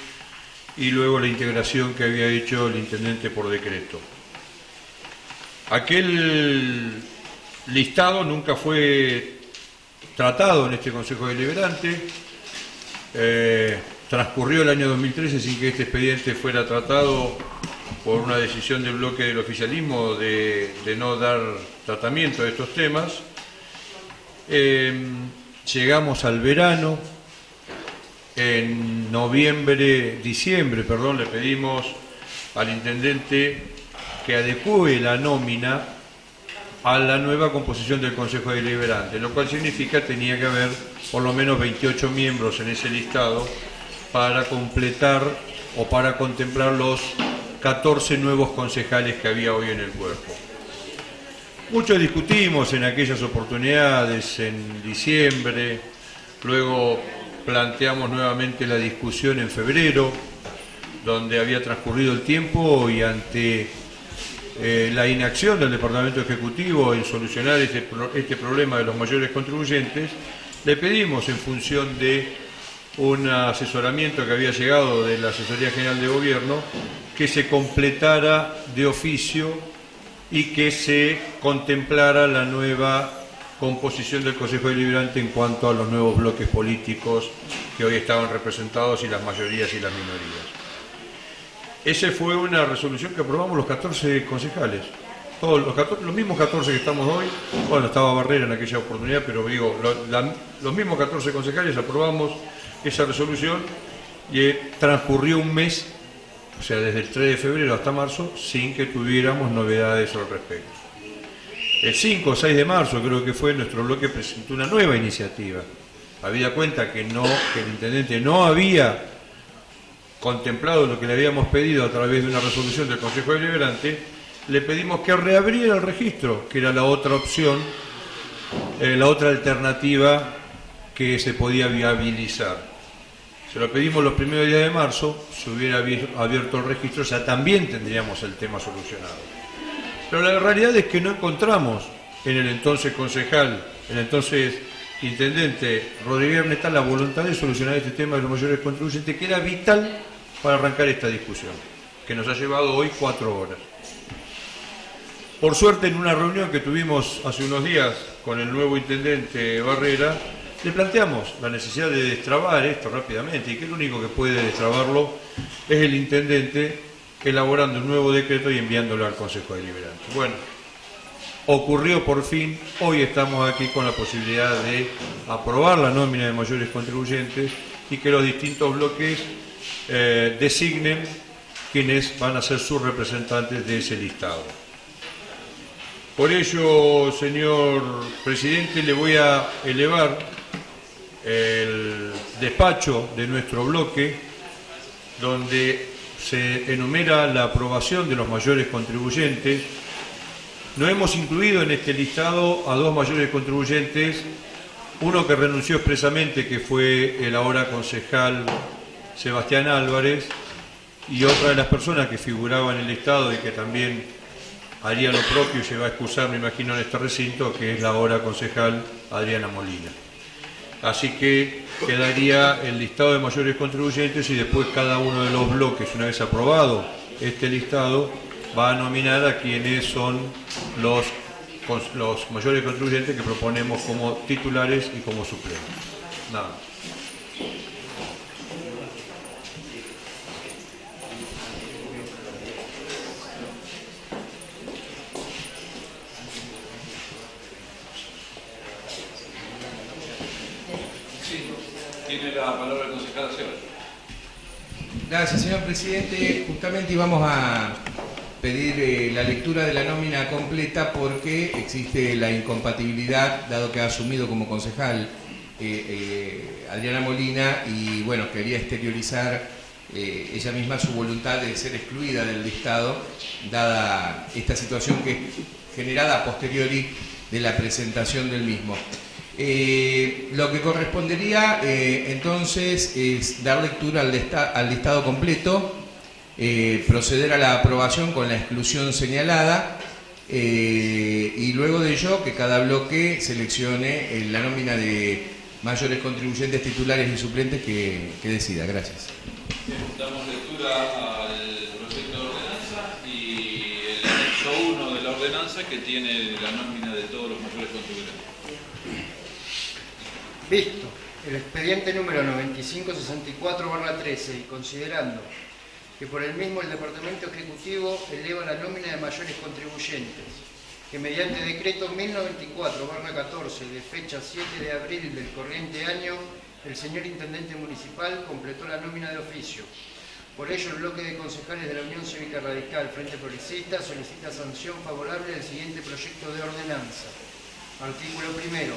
y luego la integración que había hecho el intendente por decreto. Aquel listado nunca fue tratado en este Consejo Deliberante. Transcurrió el año 2013 sin que este expediente fuera tratado por una decisión del bloque del oficialismo de no dar tratamiento a estos temas. Llegamos al verano. En diciembre, le pedimos al intendente que adecúe la nómina a la nueva composición del Consejo Deliberante, lo cual significa que tenía que haber por lo menos 28 miembros en ese listado para completar o para contemplar los 14 nuevos concejales que había hoy en el cuerpo. Mucho discutimos en aquellas oportunidades, en diciembre, luego planteamos nuevamente la discusión en febrero, donde había transcurrido el tiempo y ante la inacción del Departamento Ejecutivo en solucionar este problema de los mayores contribuyentes, le pedimos, en función de un asesoramiento que había llegado de la Asesoría General de Gobierno, que se completara de oficio y que se contemplara la nueva composición del Consejo Deliberante en cuanto a los nuevos bloques políticos que hoy estaban representados y las mayorías y las minorías. Esa fue una resolución que aprobamos los 14 concejales, todos los mismos 14 que estamos hoy. Bueno, estaba Barrera en aquella oportunidad, pero digo, los mismos 14 concejales aprobamos esa resolución y transcurrió un mes, o sea, desde el 3 de febrero hasta marzo, sin que tuviéramos novedades al respecto. El 5 o 6 de marzo, creo que fue, nuestro bloque presentó una nueva iniciativa. Habida cuenta que el intendente no había contemplado lo que le habíamos pedido a través de una resolución del Consejo Deliberante, le pedimos que reabriera el registro, que era la otra opción, la otra alternativa que se podía viabilizar. Se lo pedimos los primeros días de marzo, se hubiera abierto el registro, ya también tendríamos el tema solucionado. Pero la realidad es que no encontramos en el entonces concejal, el entonces intendente Rodríguez Arneta, la voluntad de solucionar este tema de los mayores contribuyentes, que era vital para arrancar esta discusión, que nos ha llevado hoy 4 horas. Por suerte, en una reunión que tuvimos hace unos días con el nuevo intendente Barrera, le planteamos la necesidad de destrabar esto rápidamente, y que el único que puede destrabarlo es el intendente, elaborando un nuevo decreto y enviándolo al Consejo Deliberante. Bueno, ocurrió por fin. Hoy estamos aquí con la posibilidad de aprobar la nómina de mayores contribuyentes y que los distintos bloques designen quienes van a ser sus representantes de ese listado. Por ello, señor presidente, le voy a elevar el despacho de nuestro bloque donde se enumera la aprobación de los mayores contribuyentes. No hemos incluido en este listado a dos mayores contribuyentes, uno que renunció expresamente, que fue el ahora concejal Sebastián Álvarez, y otra de las personas que figuraba en el listado y que también haría lo propio y se va a excusar, me imagino, en este recinto, que es la ahora concejal Adriana Molina. Así que quedaría el listado de mayores contribuyentes y después cada uno de los bloques, una vez aprobado este listado, va a nominar a quienes son los mayores contribuyentes que proponemos como titulares y como suplentes. Nada más. Tiene la palabra el concejal Ceballos. Gracias, señor presidente. Justamente íbamos a pedir la lectura de la nómina completa porque existe la incompatibilidad, dado que ha asumido como concejal Adriana Molina, y bueno, quería exteriorizar ella misma su voluntad de ser excluida del listado, dada esta situación que es generada a posteriori de la presentación del mismo. Lo que correspondería entonces es dar lectura al listado completo, proceder a la aprobación con la exclusión señalada y luego de ello que cada bloque seleccione la nómina de mayores contribuyentes titulares y suplentes que decida. Gracias. Bien, damos lectura al proyecto de ordenanza y el anexo 1 de la ordenanza que tiene la nómina de todos los mayores contribuyentes. Visto el expediente número 9564/13 y considerando que por el mismo el Departamento Ejecutivo eleva la nómina de mayores contribuyentes, que mediante decreto 1094/14 de fecha 7 de abril del corriente año, el señor Intendente Municipal completó la nómina de oficio. Por ello, el bloque de concejales de la Unión Cívica Radical Frente Progresista solicita sanción favorable del siguiente proyecto de ordenanza. Artículo primero.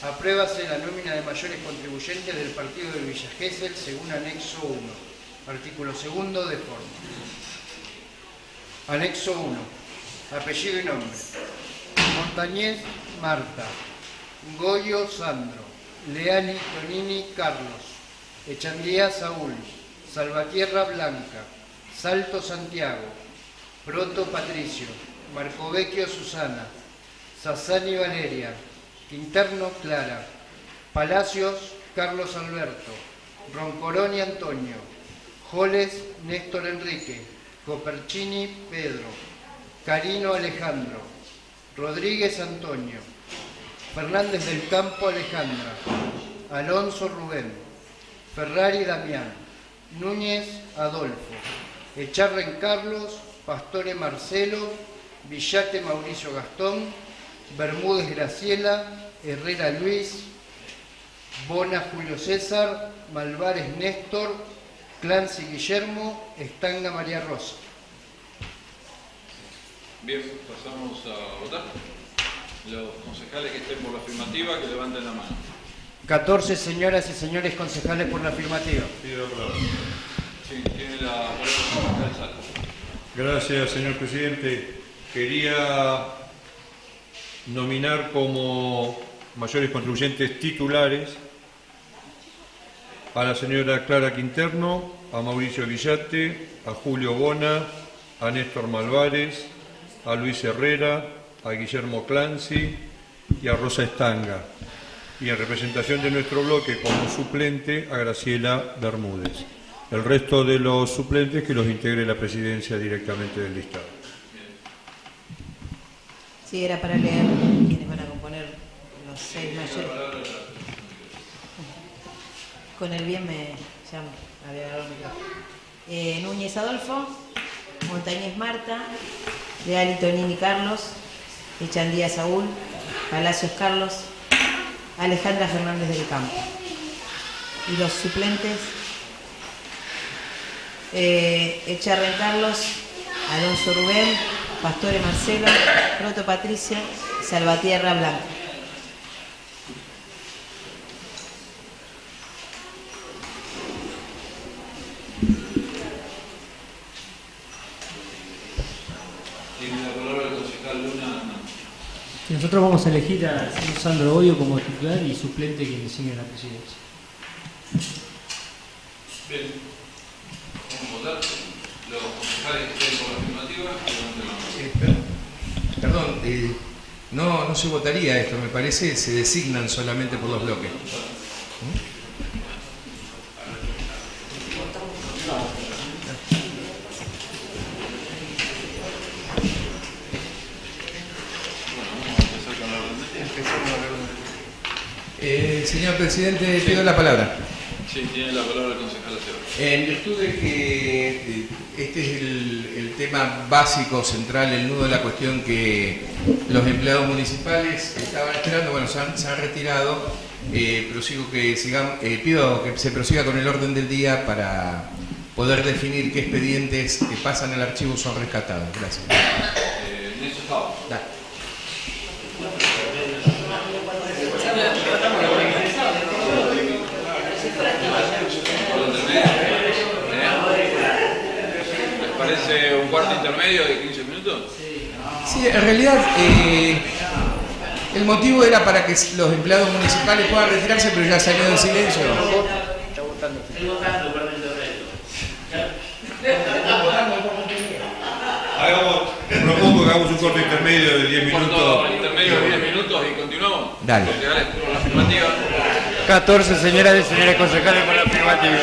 Apruébase la nómina de mayores contribuyentes del partido de Villa Gesell según anexo 1. Artículo segundo de forma. Anexo 1. Apellido y nombre. Montañez Marta. Goyo Sandro. Leali Tonini Carlos. Echandía Saúl. Salvatierra Blanca. Salto Santiago. Proto Patricio. Marcovecchio Susana. Sassani Valeria. Quinterno Clara, Palacios Carlos Alberto, Roncoroni Antonio, Joles Néstor Enrique, Copercini Pedro, Carino Alejandro, Rodríguez Antonio, Fernández del Campo Alejandra, Alonso Rubén, Ferrari Damián, Núñez Adolfo, Echarren Carlos, Pastore Marcelo, Villate Mauricio Gastón, Bermúdez Graciela, Herrera Luis, Bona Julio César, Malvares Néstor, Clancy Guillermo, Estanga María Rosa. Bien, pasamos a votar. Los concejales que estén por la afirmativa, que levanten la mano. 14 señoras y señores concejales por la afirmativa. Pido la palabra. Sí, tiene la palabra el concejal Salas. Gracias, señor presidente. Quería nominar como mayores contribuyentes titulares a la señora Clara Quinterno, a Mauricio Villate, a Julio Bona, a Néstor Malvares, a Luis Herrera, a Guillermo Clancy y a Rosa Estanga. Y en representación de nuestro bloque como suplente a Graciela Bermúdez. El resto de los suplentes que los integre la presidencia directamente del listado. Sí, era para leer quienes van a componer los 6 mayores. Con el bien ya había agarrado el micrófono. Núñez Adolfo, Montañez Marta, Leali Tonini Carlos, Echandía Saúl, Palacios Carlos, Alejandra Fernández del Campo. Y los suplentes, Echarren Carlos, Alonso Rubén, Pastore Marcelo, Proto Patricio, Salvatierra Blanca. Nosotros vamos a elegir al señor Sandro Bodio como titular y suplente quien designe la presidencia. Bien. Vamos a votar. Los concejales que estén por la afirmativa, Perdón, no se votaría esto, me parece, se designan solamente por los bloques. Señor presidente, pido la palabra. Sí, tiene la palabra el concejal Acevedo. En virtud de que este es el tema básico, central, el nudo de la cuestión que los empleados municipales estaban esperando, bueno, se han retirado, pido que se prosiga con el orden del día para poder definir qué expedientes que pasan al archivo son rescatados. Gracias. En eso estamos. Dale. ¿Les parece un cuarto intermedio de 15 minutos? Sí, en realidad el motivo era para que los empleados municipales puedan retirarse, pero ya salió en silencio. Está votando, perdón, Propongo que hagamos un corto intermedio de 10 minutos. Corto intermedio de 10 minutos y continuamos. Dale. Concejales por la afirmativa. 14 señoras y señores concejales por la afirmativa.